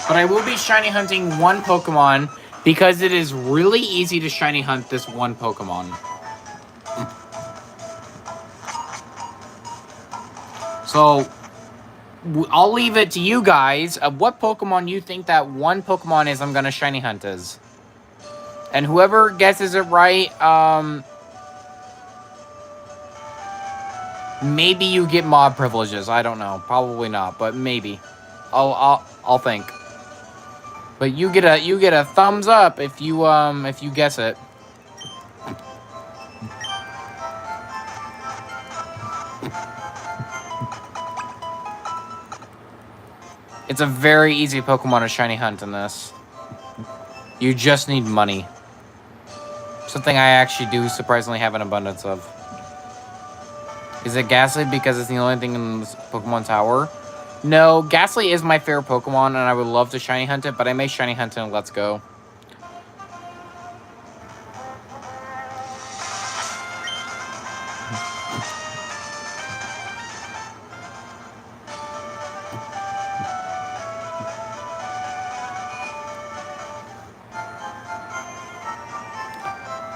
But I will be shiny hunting one Pokemon because it is really easy to shiny hunt this one Pokemon. So, I'll leave it to you guys of what Pokemon you think that one Pokemon is I'm going to shiny hunt is. And whoever guesses it right, maybe you get mod privileges. I don't know. Probably not, but maybe. I'll think. But you get a thumbs up if you guess it. It's a very easy Pokemon to shiny hunt in this. You just need money. Something I actually do surprisingly have an abundance of. Is it Ghastly because it's the only thing in this Pokemon Tower? No, Ghastly is my favorite Pokemon, and I would love to shiny hunt it, but I may shiny hunt it in Let's Go.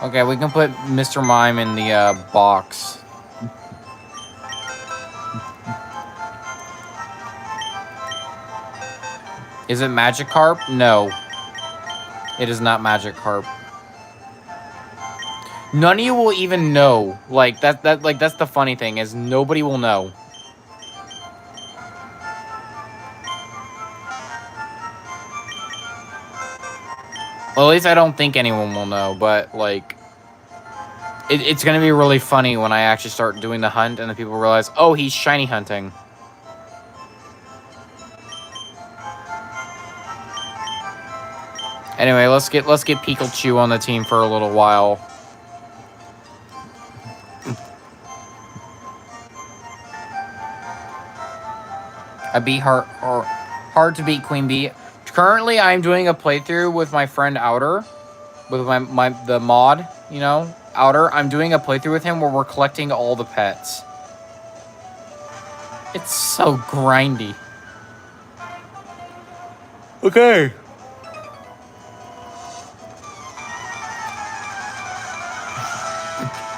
Okay, we can put Mr. Mime in the box. Is it Magikarp? No. It is not Magikarp. None of you will even know. Like that's the funny thing is nobody will know. Well, at least I don't think anyone will know, but like it's gonna be really funny when I actually start doing the hunt and then people realize, oh, he's shiny hunting. Anyway, let's get Pikachu on the team for a little while. A bee hard to beat Queen Bee. Currently, I'm doing a playthrough with my friend Outer, with the mod, you know, Outer. I'm doing a playthrough with him where we're collecting all the pets. It's so grindy. Okay.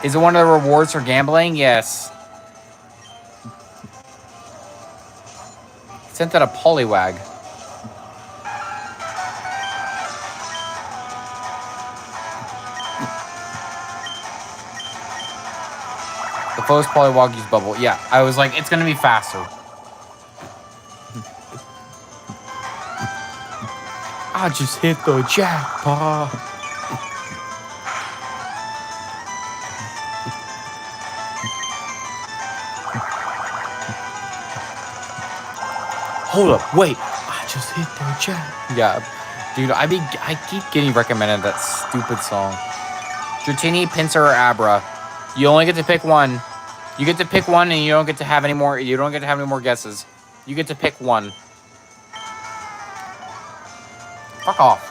Is it one of the rewards for gambling? Yes. Sent out a Poliwag. The foe's Poliwag use bubble. Yeah, I was like, it's gonna be faster. I just hit the jackpot. Hold up, wait. I just hit the jack. Yeah, dude, I keep getting recommended that stupid song. Dratini, Pinsir, or Abra. You only get to pick one. You get to pick one, and you don't get to have any more. You don't get to have any more guesses. You get to pick one. Fuck off.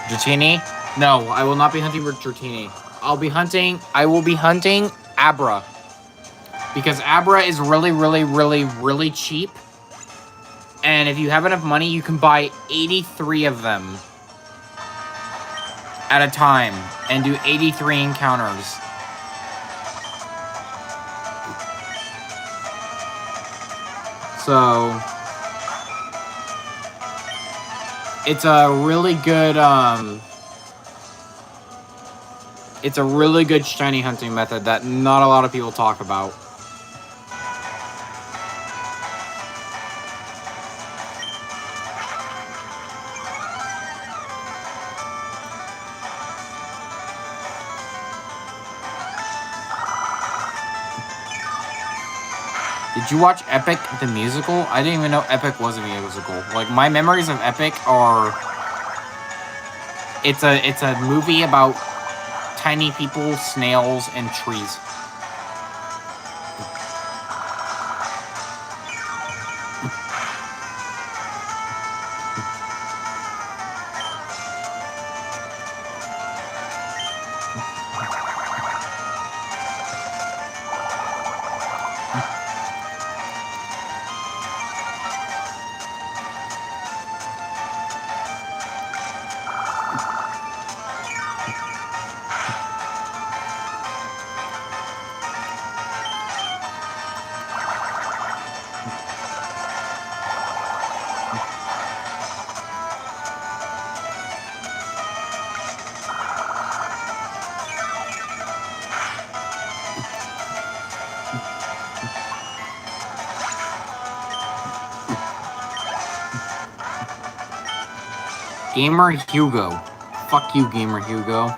Dratini? No, I will not be hunting for Dratini. I will be hunting Abra. Because Abra is really, really, really, really cheap. And if you have enough money, you can buy 83 of them at a time and do 83 encounters. So it's a really good shiny hunting method that not a lot of people talk about. Did you watch Epic the musical? I didn't even know Epic was a musical. Like, my memories of Epic are... It's a movie about tiny people, snails, and trees. Gamer Hugo. Fuck you, Gamer Hugo.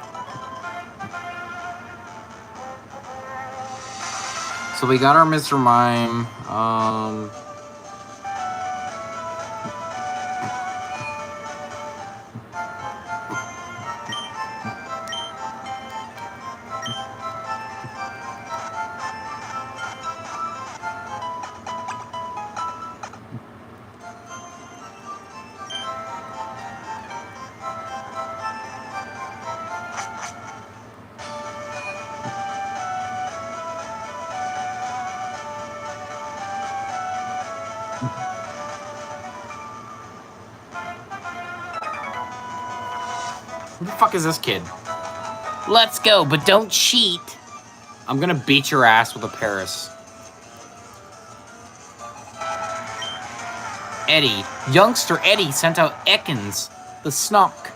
So we got our Mr. Mime. Who the fuck is this kid? Let's go, but don't cheat. I'm gonna beat your ass with a Paris. Eddie. Youngster Eddie sent out Ekans, the Snock.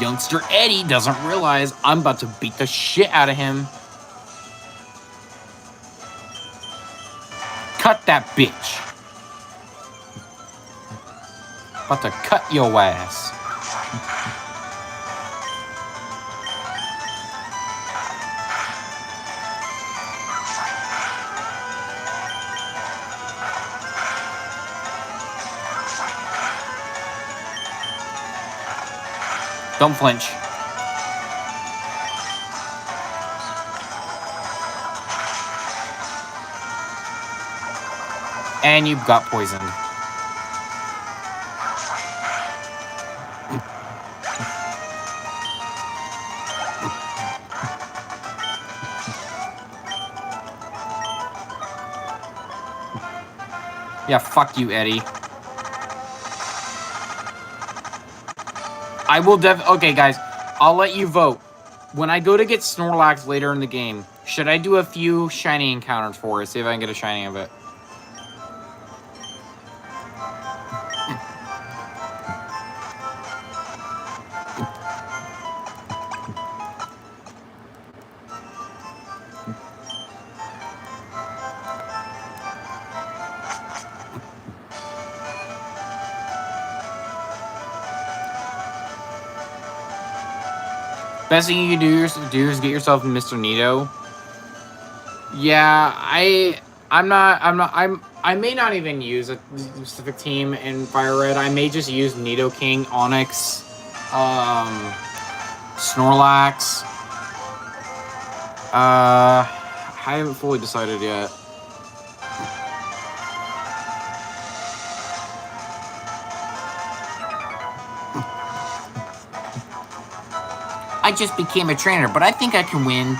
Youngster Eddie doesn't realize I'm about to beat the shit out of him. Cut that bitch. About to cut your ass. Don't flinch. And you've got poisoned. Yeah, fuck you, Eddie. I will okay, guys. I'll let you vote. When I go to get Snorlax later in the game, should I do a few shiny encounters for it? See if I can get a shiny of it. Best thing you can do is get yourself Mr. Nito. Yeah, I may not even use a specific team in Fire Red. I may just use Nidoking, Onix, Snorlax. I haven't fully decided yet. I just became a trainer, but I think I can win.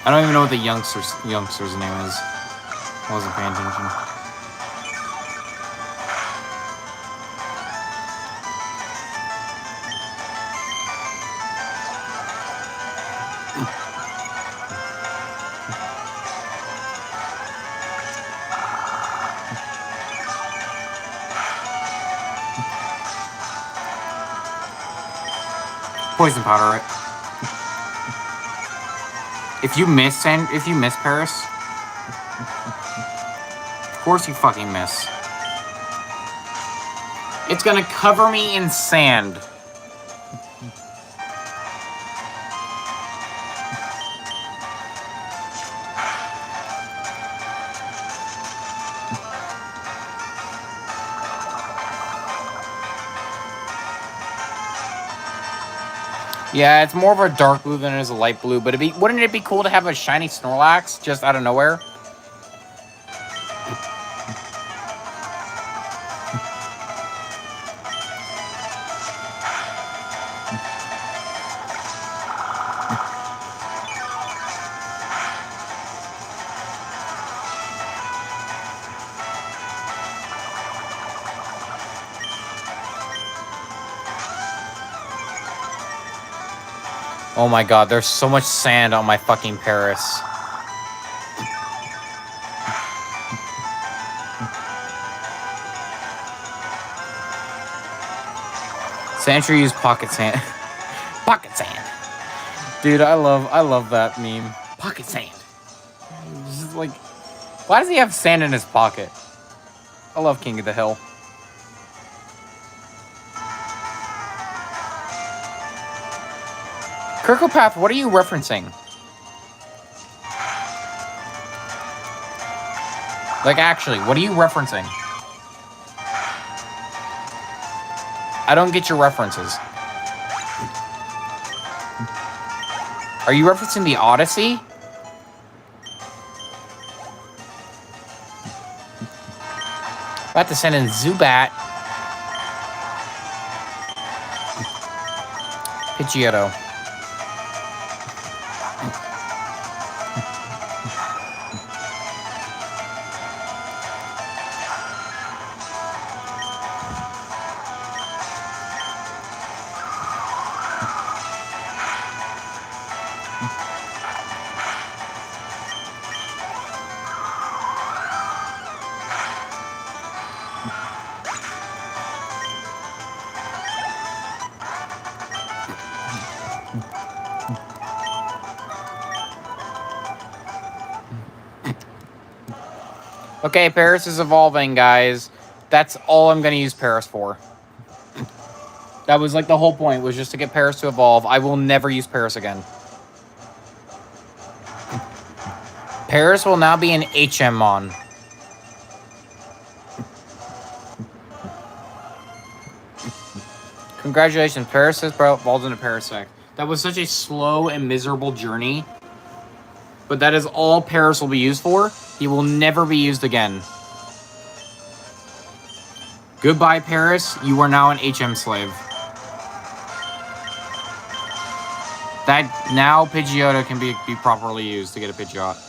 I don't even know what the youngster's name is. I wasn't paying attention. Poison powder, right? If you miss Paris, of course you fucking miss. It's gonna cover me in sand. Yeah, it's more of a dark blue than it is a light blue, but wouldn't it be cool to have a shiny Snorlax just out of nowhere? Oh my god, there's so much sand on my fucking Paris. Sandra used pocket sand. Pocket sand. Dude, I love that meme. Pocket sand. It's just like, why does he have sand in his pocket? I love King of the Hill. Kirkopath, what are you referencing? Like, actually, what are you referencing? I don't get your references. Are you referencing the Odyssey? About to send in Zubat. Pidgeotto. Okay, Paris is evolving, guys. That's all I'm going to use Paris for. That was like the whole point, was just to get Paris to evolve. I will never use Paris again. Paris will now be an HM-Mon. Congratulations, Paris has evolved into Parasect. That was such a slow and miserable journey. But that is all Paris will be used for. He will never be used again. Goodbye, Paris. You are now an HM slave. That now Pidgeotto can be properly used to get a Pidgeot.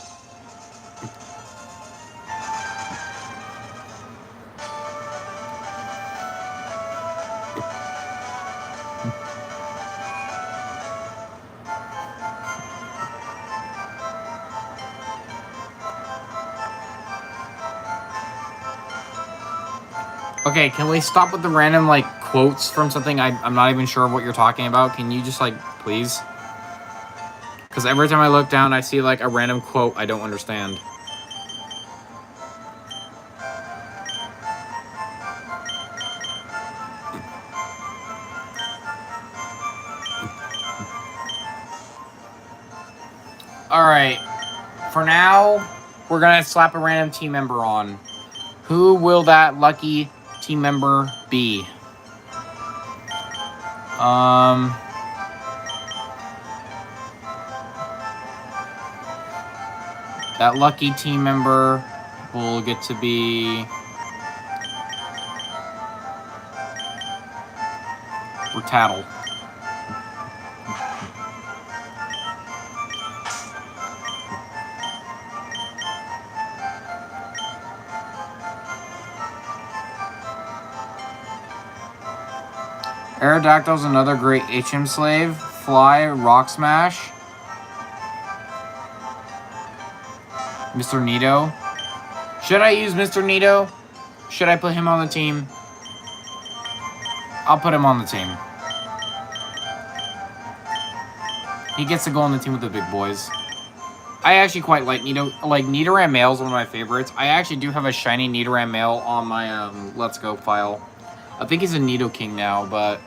Okay, can we stop with the random, like, quotes from something I'm not even sure of what you're talking about? Can you just, like, please? Because every time I look down, I see, like, a random quote I don't understand. Alright. For now, we're gonna slap a random team member on. Who will that lucky team member be? That lucky team member will get to be Rattata. Aerodactyl's another great HM slave. Fly, Rock Smash. Mr. Nito. Should I use Mr. Nito? Should I put him on the team? I'll put him on the team. He gets to go on the team with the big boys. I actually quite like Nito. Like, Nidoran Male is one of my favorites. I actually do have a shiny Nidoran Male on my Let's Go file. I think he's a Nidoking now, but...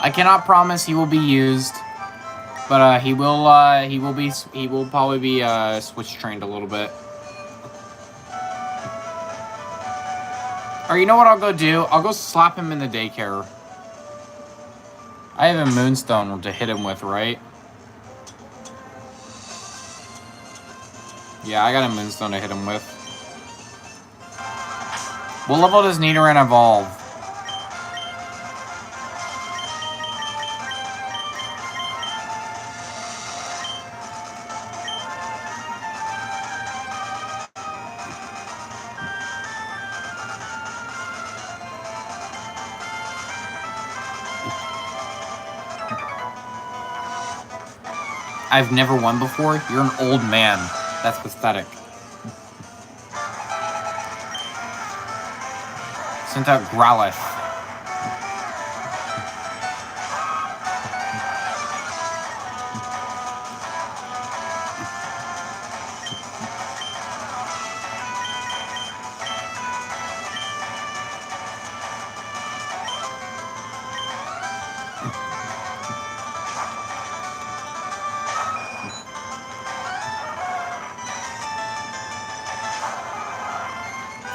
I cannot promise he will be used, but he will probably be switch trained a little bit. Or you know what I'll go do? I'll go slap him in the daycare. I have a Moonstone to hit him with, right? Yeah, I got a Moonstone to hit him with. What level does Nidoran evolve? I've never won before? You're an old man. That's pathetic. Sent out Growlithe.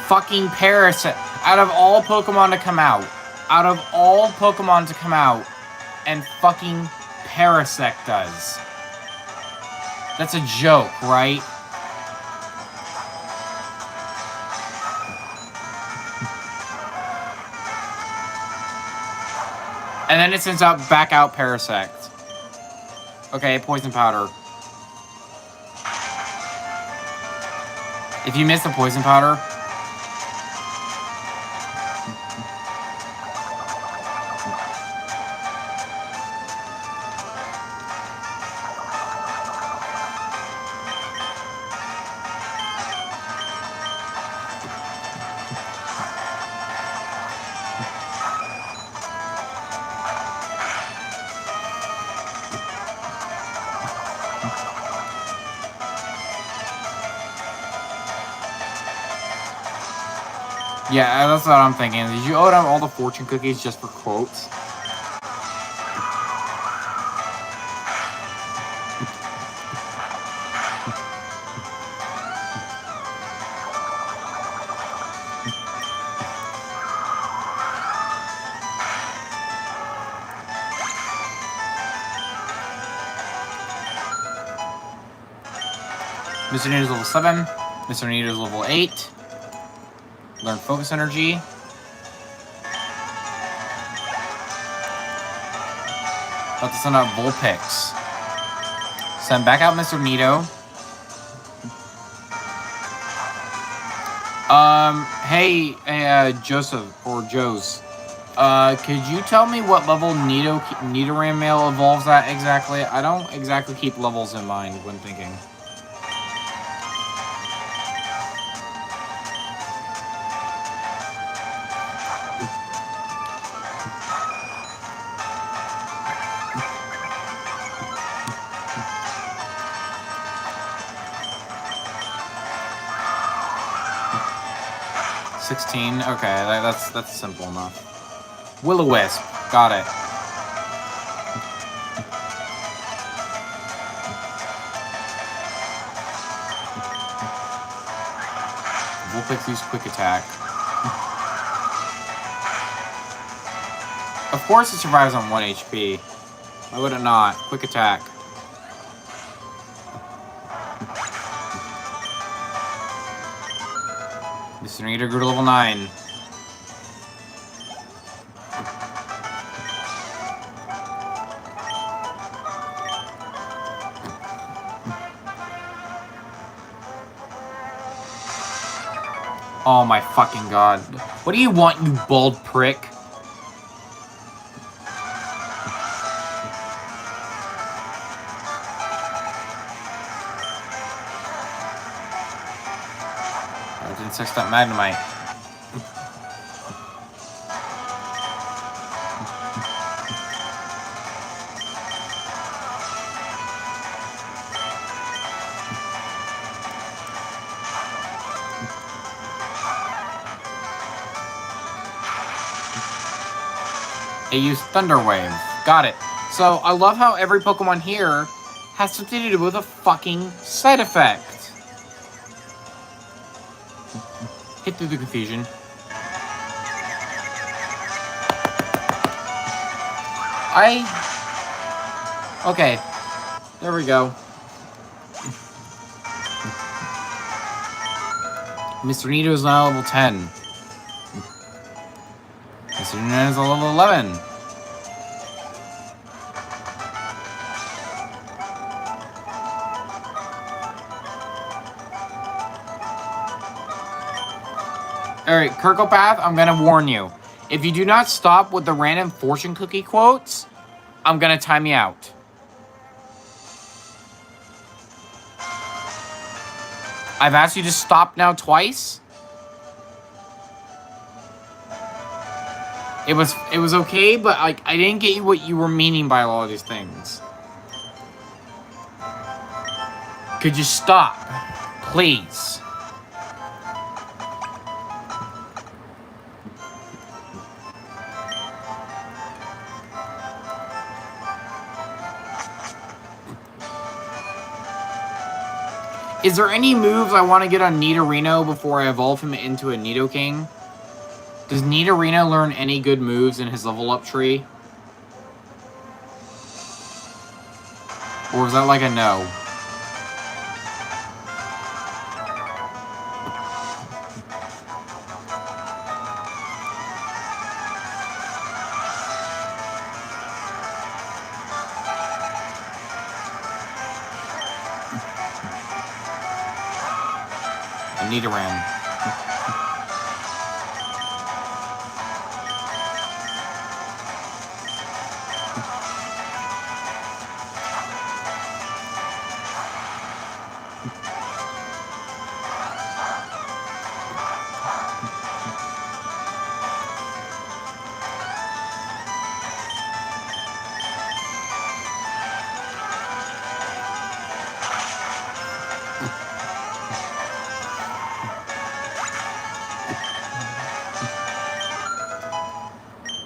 Fucking Parasect. Out of all Pokemon to come out. Out of all Pokemon to come out. And fucking Parasect does. That's a joke, right? And then it sends out back out Parasect. Okay, Poison Powder. If you miss the Poison Powder... Yeah, that's what I'm thinking. Did you owe them all the fortune cookies just for quotes? Mr. Nito's level 7. Mr. Nito's level 8. Learn Focus Energy. About to send out Vulpix. Send back out Mr. Nito. Hey, Joseph, or Joes. Could you tell me what level Nidoran Male evolves at exactly? I don't exactly keep levels in mind when thinking. Okay, that's simple enough. Will-O-Wisp, got it. Vulpix use Quick Attack. Of course it survives on 1 HP. Why would it not? Quick Attack. Mr. Nito grew to level 9. Oh my fucking god. What do you want, you bald prick? I didn't 6-step Magnemite. It used Thunder Wave. Got it. So, I love how every Pokemon here has something to do with a fucking side effect. Hit through the confusion. Okay. There we go. Mr. Nito is now level 10. Mr. Nito is a level 11. Alright, Kirkopath, I'm gonna warn you. If you do not stop with the random fortune cookie quotes, I'm gonna time you out. I've asked you to stop now twice. It was okay, but like I didn't get you what you were meaning by all of these things. Could you stop, please? Is there any moves I want to get on Nidorino before I evolve him into a Nidoking? Does Nidorino learn any good moves in his level up tree? Or is that like a no? A Nidoran.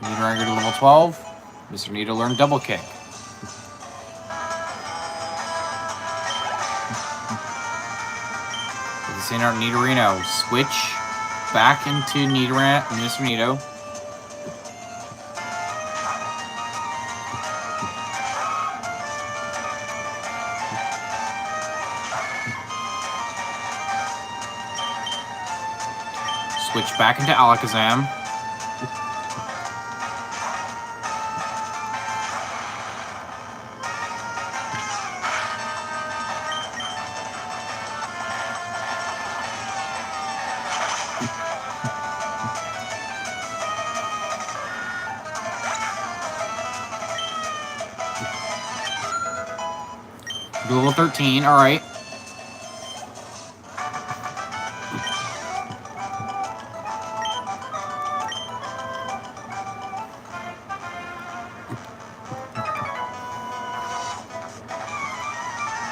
Nidoran go to level 12. Mr. Nido learned double kick. This ain't our Nidorino. Switch back into Nidoran, Mr. Nido. Switch back into Alakazam. Level 13, alright.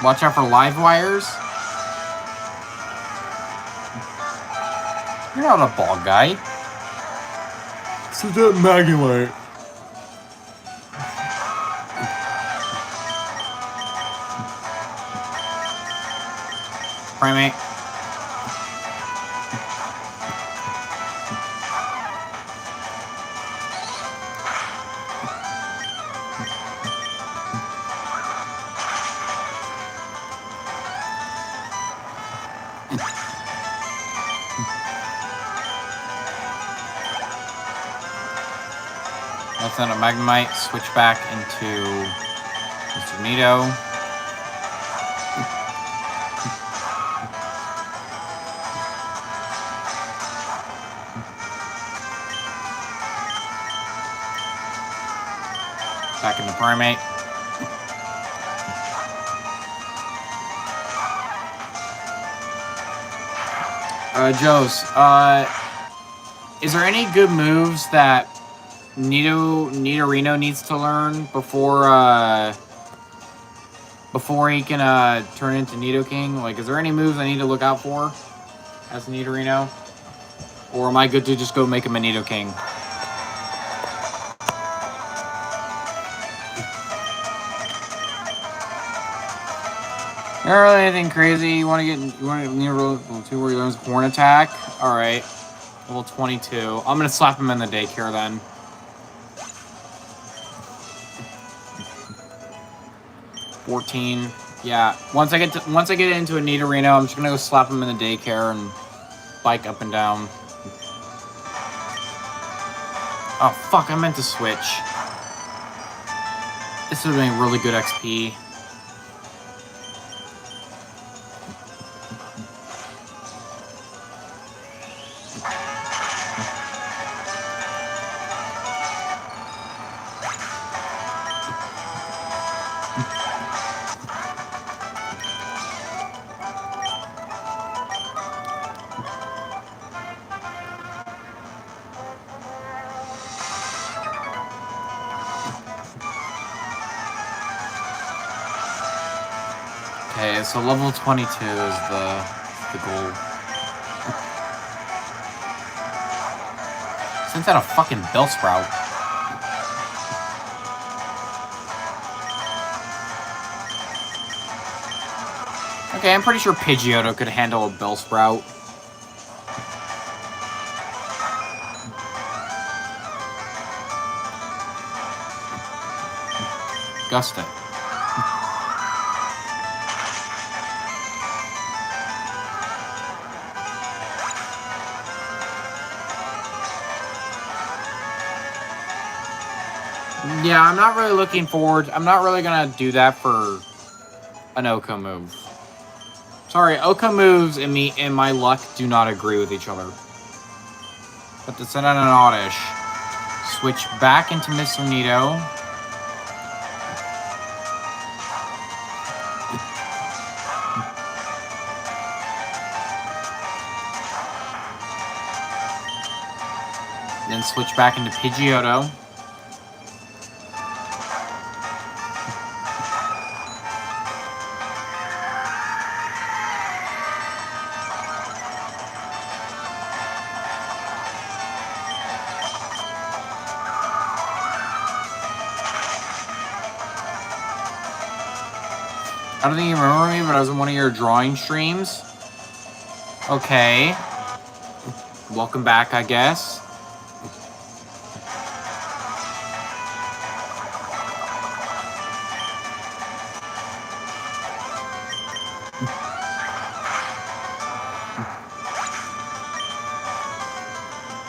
Watch out for live wires. You're not a ball guy. So that Magnemite. Primate. That's not a Magnemite. Switch back into Mr. Nido. Back into Primate. Joes, is there any good moves that Nidorino needs to learn before he can turn into Nidoking? Like, is there any moves I need to look out for as Nidorino? Or am I good to just go make him a Nidoking? Not really anything crazy. You want to get near level 2 where he learns Horn Attack? Alright. Level 22. I'm gonna slap him in the daycare then. Yeah. Once I get into a Nidorino, I'm just gonna go slap him in the daycare and bike up and down. Oh fuck, I meant to switch. This would have been really good XP. Okay, so level 22 is the goal. Sent out a fucking Bellsprout. Okay, I'm pretty sure Pidgeotto could handle a Bellsprout. Gust it. Yeah, I'm not really looking forward. I'm not really gonna do that for an Oko move. Sorry, Oko moves and me and my luck do not agree with each other. But to send out an Oddish, switch back into Mr. Nito. Then switch back into Pidgeotto. I don't think you remember me, but I was in one of your drawing streams. Okay. Welcome back, I guess.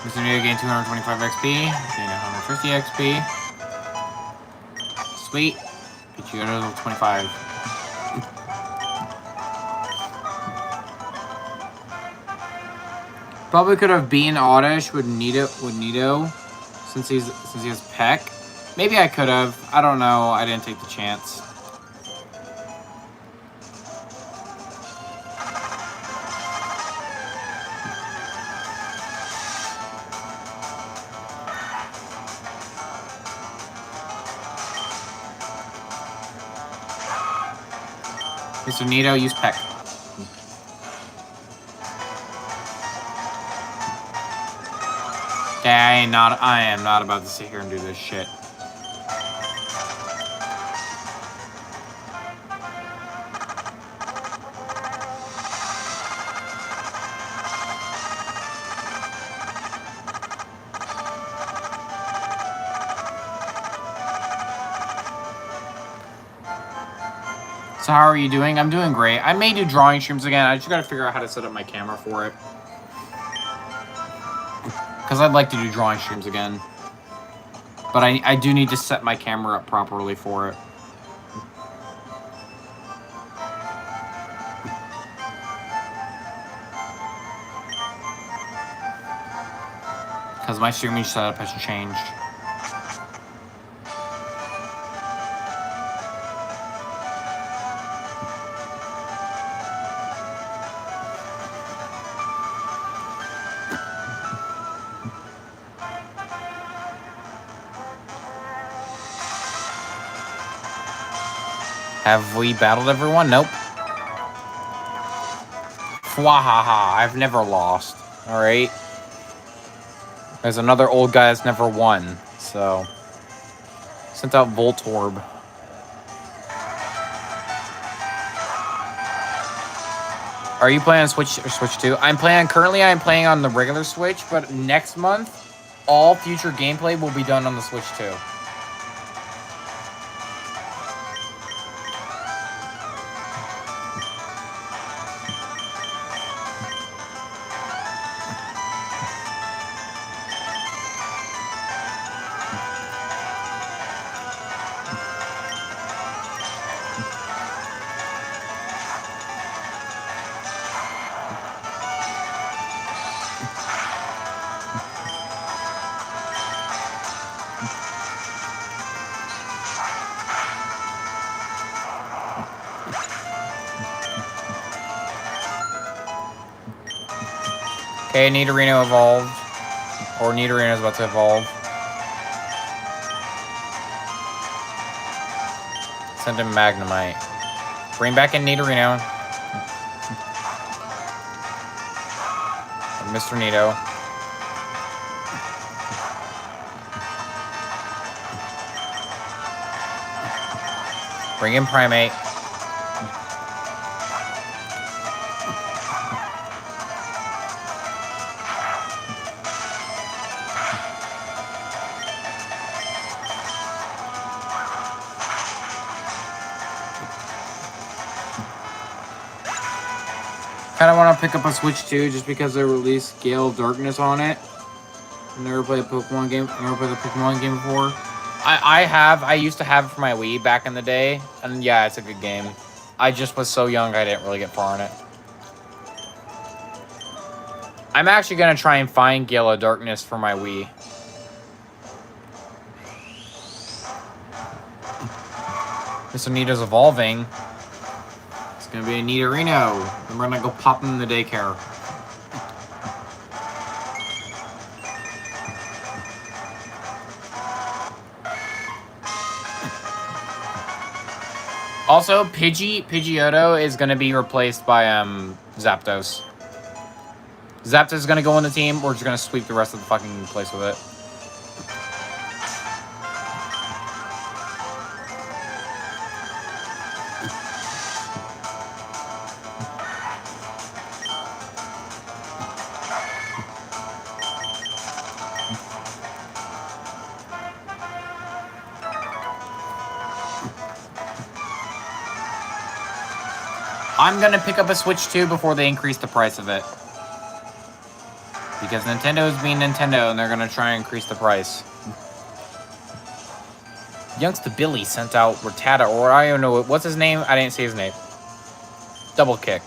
Mr. Nito gain 225 XP. Gain 150 XP. Sweet. Get you another 25. Probably could have been Oddish with Nito since he has Peck. Maybe I could have. I don't know. I didn't take the chance. Mr. Nito, use Peck. Okay, I am not about to sit here and do this shit. So how are you doing? I'm doing great. I may do drawing streams again. I just gotta figure out how to set up my camera for it. Because I'd like to do drawing streams again. But I do need to set my camera up properly for it. Because my streaming setup has changed. Have we battled everyone? Nope. Fwahaha, I've never lost. Alright. There's another old guy that's never won, so. Sent out Voltorb. Are you playing on Switch or Switch 2? Currently I'm playing on the regular Switch, but next month, all future gameplay will be done on the Switch 2. Okay, Nidorino evolved. Or Nidorino's about to evolve. Send him Magnemite. Bring back in Nidorino. Mr. Nito. Bring in Primate. Kind of want to pick up a Switch too, just because they released Gale of Darkness on it. Never played a Pokemon game. Never played the Pokemon game before. I used to have it for my Wii back in the day, and yeah, it's a good game. I just was so young, I didn't really get far in it. I'm actually gonna try and find Gale of Darkness for my Wii. Mr. Nito's evolving. It's gonna be a Nidorino. And we're gonna go pop him in the daycare. Also, Pidgeotto is gonna be replaced by Zapdos. Zapdos is gonna go on the team. We're just gonna sweep the rest of the fucking place with it. I'm gonna pick up a Switch 2 before they increase the price of it. Because Nintendo is being Nintendo and they're gonna try and increase the price. Youngster Billy sent out Rattata, or I don't know, what's his name? I didn't see his name. Double Kick.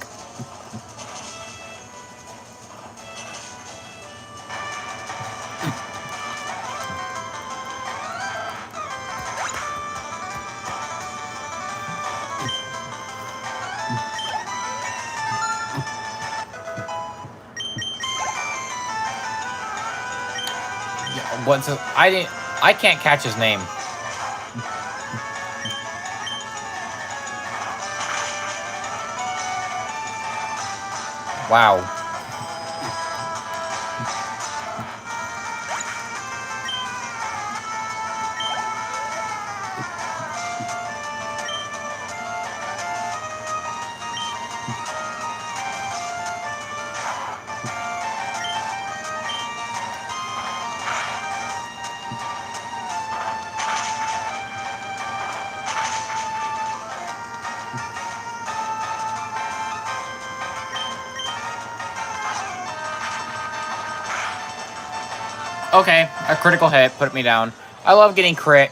I can't catch his name. Wow. Okay, a critical hit, put me down. I love getting crit.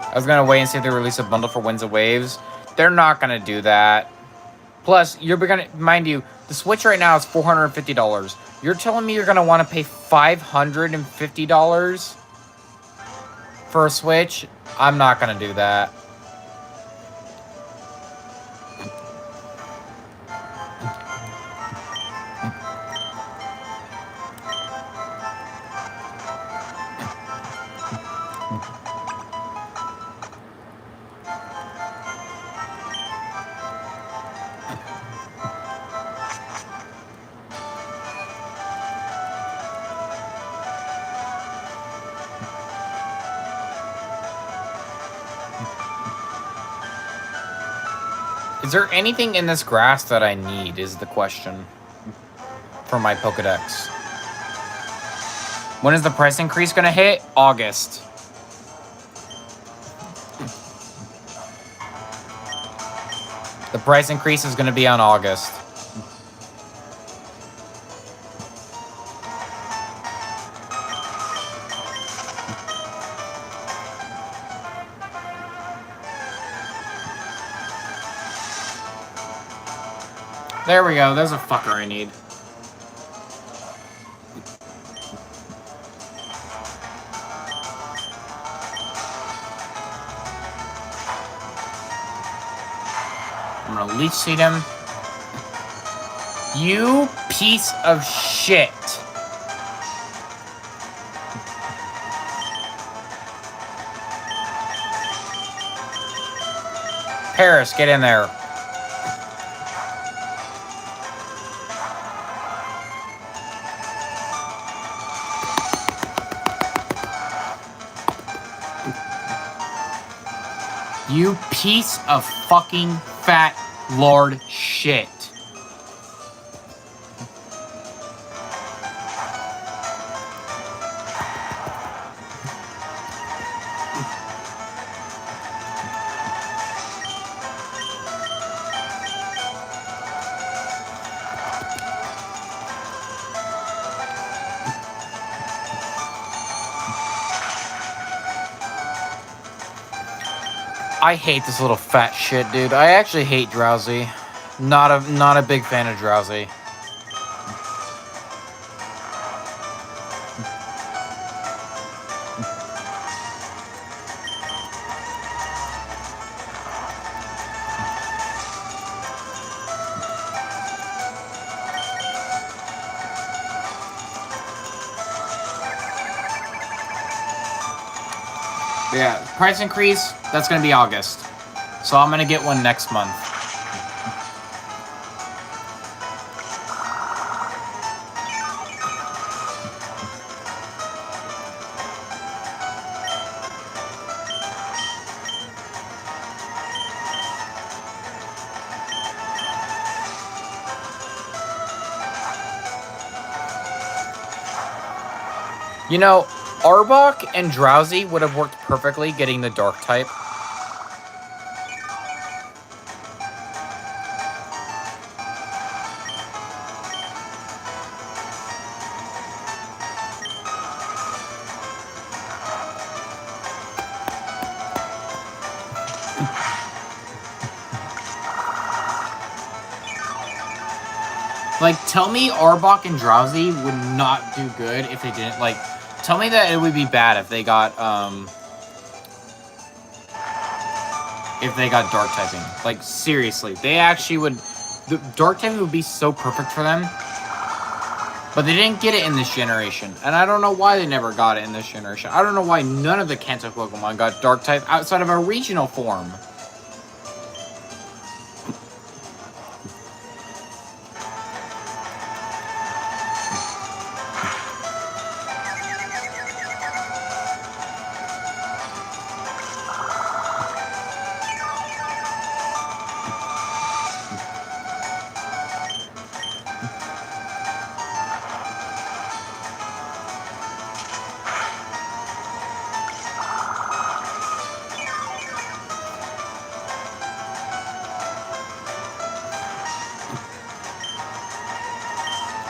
I was gonna wait and see if they release a bundle for Winds of Waves. They're not gonna do that. Plus, you're gonna, mind you, the Switch right now is $450. You're telling me you're gonna want to pay $550 for a Switch? I'm not gonna do that. Is there anything in this grass that I need, is the question. For my Pokedex. When is the price increase gonna hit? August. The price increase is gonna be on August. There we go, there's a fucker I need. I'm gonna leech seed him. You piece of shit. Paris, get in there. You piece of fucking fat lord shit. I hate this little fat shit, dude. I actually hate Drowsy. Not a big fan of Drowsy. Yeah, price increase, that's gonna be August. So I'm gonna get one next month. You know, Arbok and Drowsy would have worked perfectly getting the Dark type. Like, tell me Arbok and Drowsy would not do good if they didn't, like, tell me that it would be bad if they got Dark typing. Like, seriously, they actually would, the Dark typing would be so perfect for them. But they didn't get it in this generation, and I don't know why they never got it in this generation. I don't know why none of the Kanto Pokemon got Dark type outside of a regional form.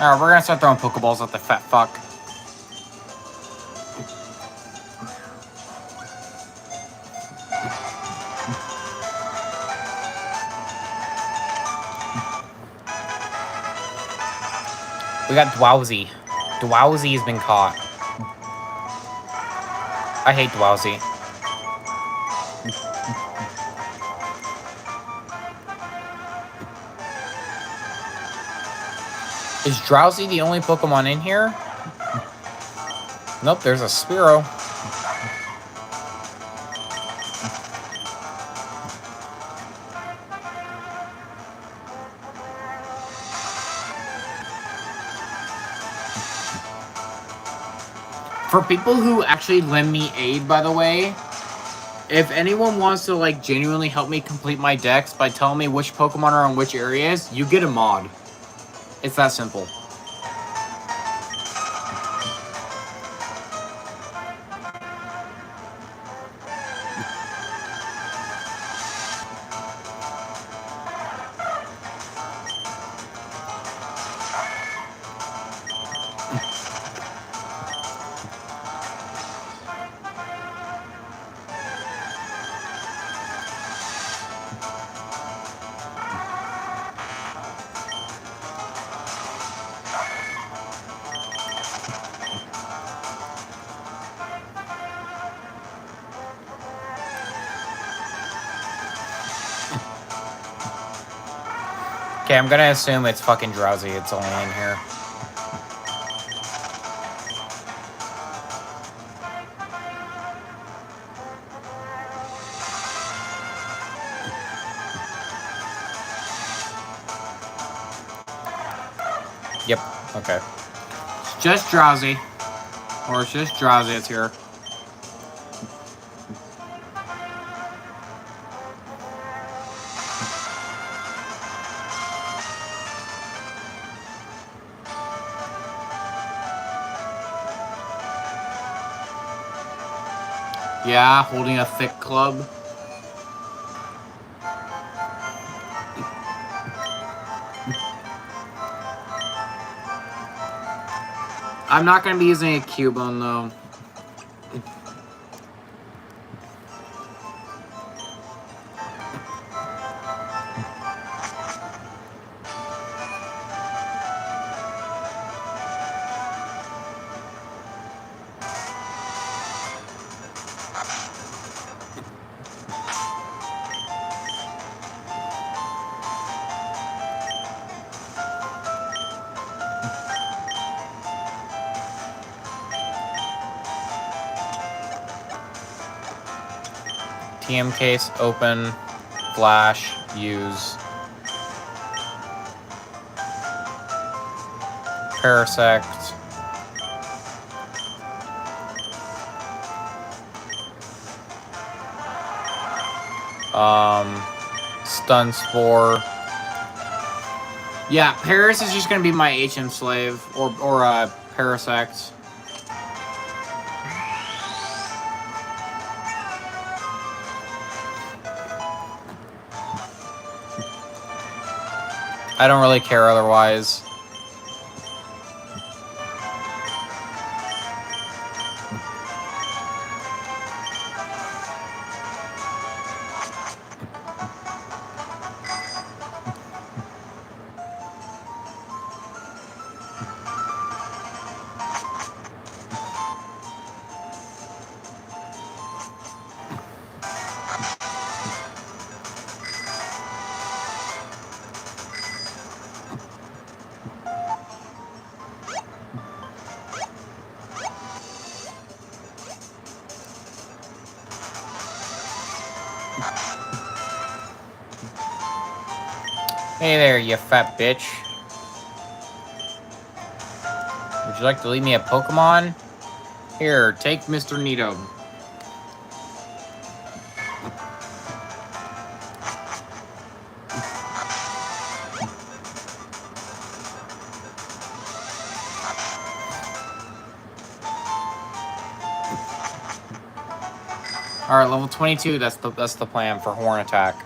Alright, we're gonna start throwing Pokeballs at the fat fuck. We got Drowsy. Drowsy has been caught. I hate Drowsy. Is Drowsy the only Pokemon in here? Nope, there's a Spearow. For people who actually lend me aid, by the way, if anyone wants to, like, genuinely help me complete my decks by telling me which Pokemon are on which areas, you get a mod. It's that simple. Okay, I'm gonna assume it's fucking Drowsy. It's only in here. Yep. Okay. It's just Drowsy. Or it's just Drowsy that's here. Yeah, holding a thick club. I'm not going to be using a Cubone, though. TM case, open, flash, use. Parasect. Stun Spore. Yeah, Paris is just gonna be my HM slave, or Parasect. I don't really care otherwise. Hey there, you fat bitch. Would you like to leave me a Pokemon? Here, take Mr. Nito. Alright, level 22, that's the plan for Horn Attack.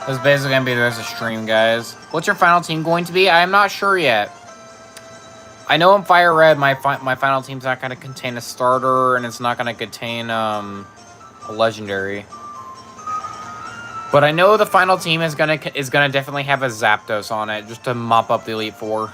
This is basically going to be the rest of the stream, guys. What's your final team going to be? I'm not sure yet. I know in Fire Red, my final team's not going to contain a starter, and it's not going to contain a legendary. But I know the final team is gonna definitely have a Zapdos on it, just to mop up the Elite Four.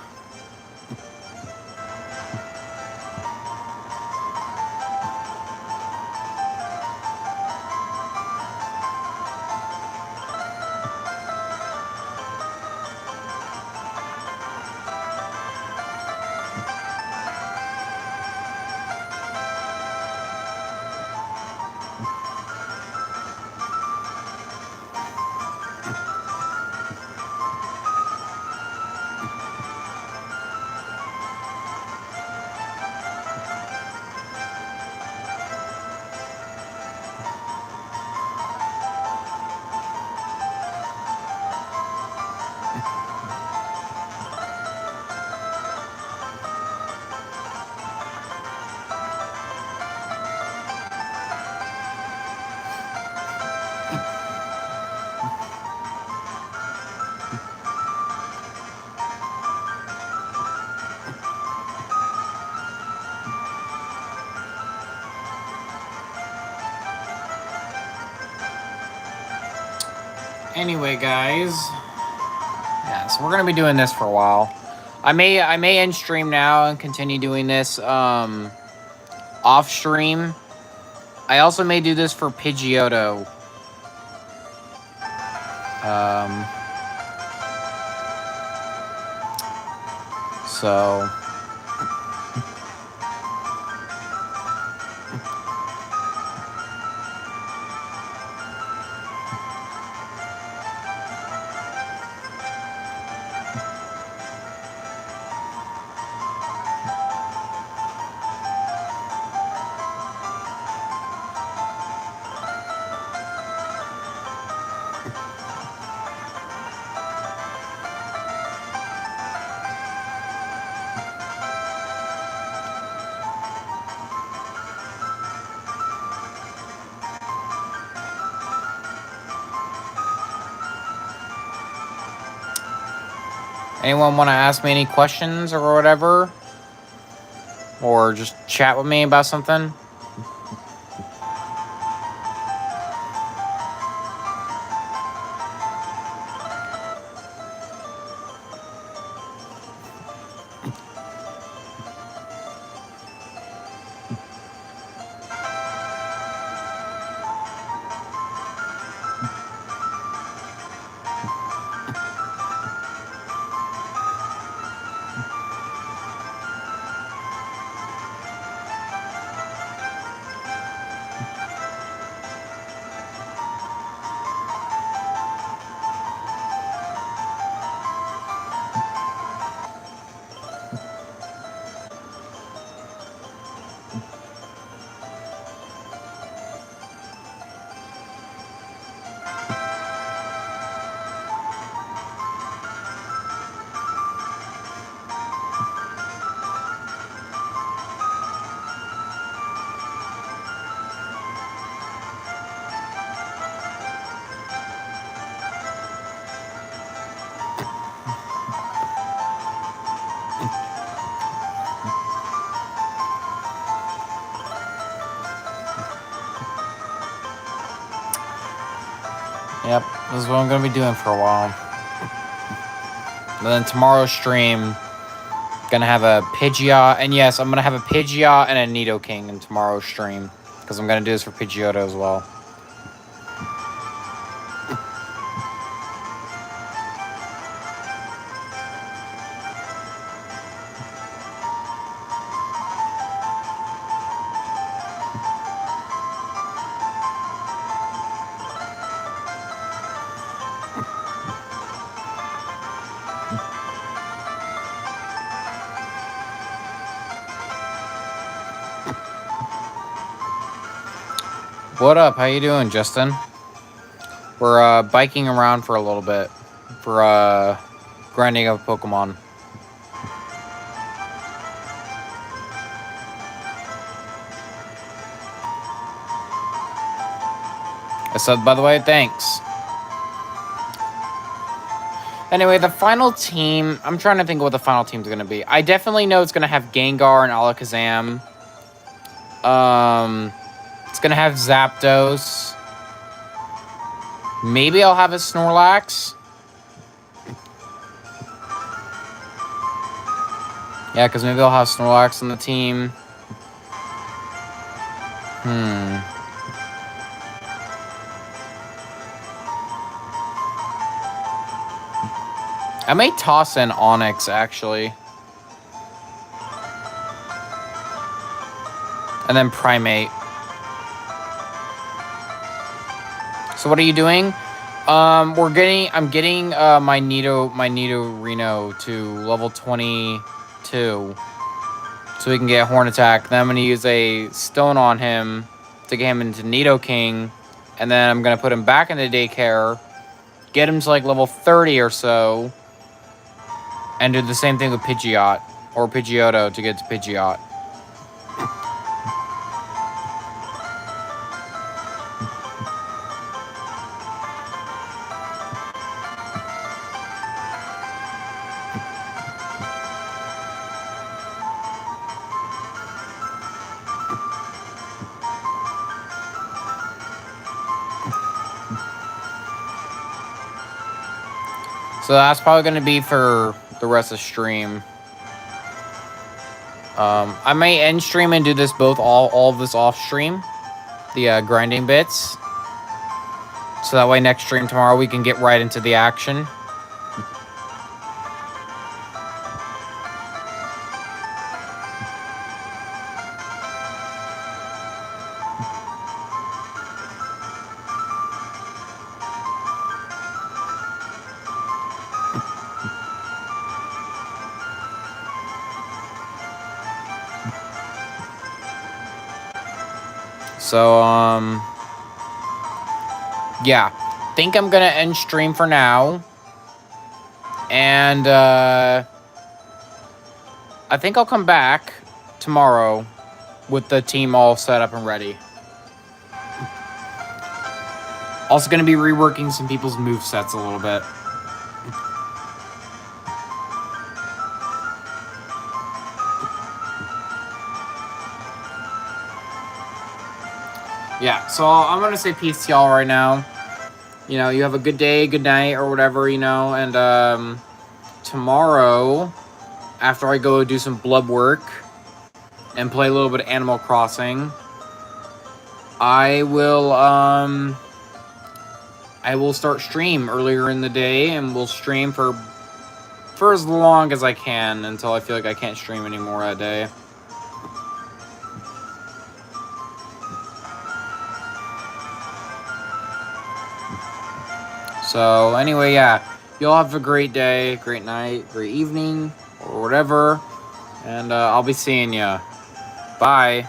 Anyway, guys. Yeah, so we're gonna be doing this for a while. I may end stream now and continue doing this off stream. I also may do this for Pidgeotto. So anyone want to ask me any questions or whatever? Or just chat with me about something? Yep, this is what I'm going to be doing for a while. And then tomorrow's stream, gonna have a Pidgeot, and yes, I'm gonna have a Pidgeot and a Nidoking in tomorrow's stream, because I'm gonna do this for Pidgeotto as well. What up? How you doing, Justin? We're biking around for a little bit for grinding up Pokemon. I said, by the way, thanks. Anyway, the final team, I'm trying to think of what the final team's going to be. I definitely know it's going to have Gengar and Alakazam. It's going to have Zapdos. Maybe I'll have a Snorlax. Yeah, because maybe I'll have Snorlax on the team. I may toss in Onix, actually. And then Primate. So what are you doing? I'm getting my Nidorino to level 22. So we can get Horn Attack. Then I'm gonna use a stone on him to get him into Nidoking. And then I'm gonna put him back into daycare. Get him to like level 30 or so. And do the same thing with Pidgeot. Or Pidgeotto to get to Pidgeot. So that's probably going to be for the rest of the stream. I may end stream and do this all of this off stream, the grinding bits. So that way next stream tomorrow we can get right into the action. So, yeah. Think I'm gonna end stream for now. And, I think I'll come back tomorrow with the team all set up and ready. Also gonna be reworking some people's movesets a little bit. Yeah, so I'm gonna say peace to y'all right now. You know, you have a good day, good night, or whatever, you know, and tomorrow, after I go do some blood work and play a little bit of Animal Crossing, I will start stream earlier in the day, and we'll stream for as long as I can until I feel like I can't stream anymore that day. So, anyway, yeah. Y'all have a great day, great night, great evening, or whatever. And I'll be seeing ya. Bye.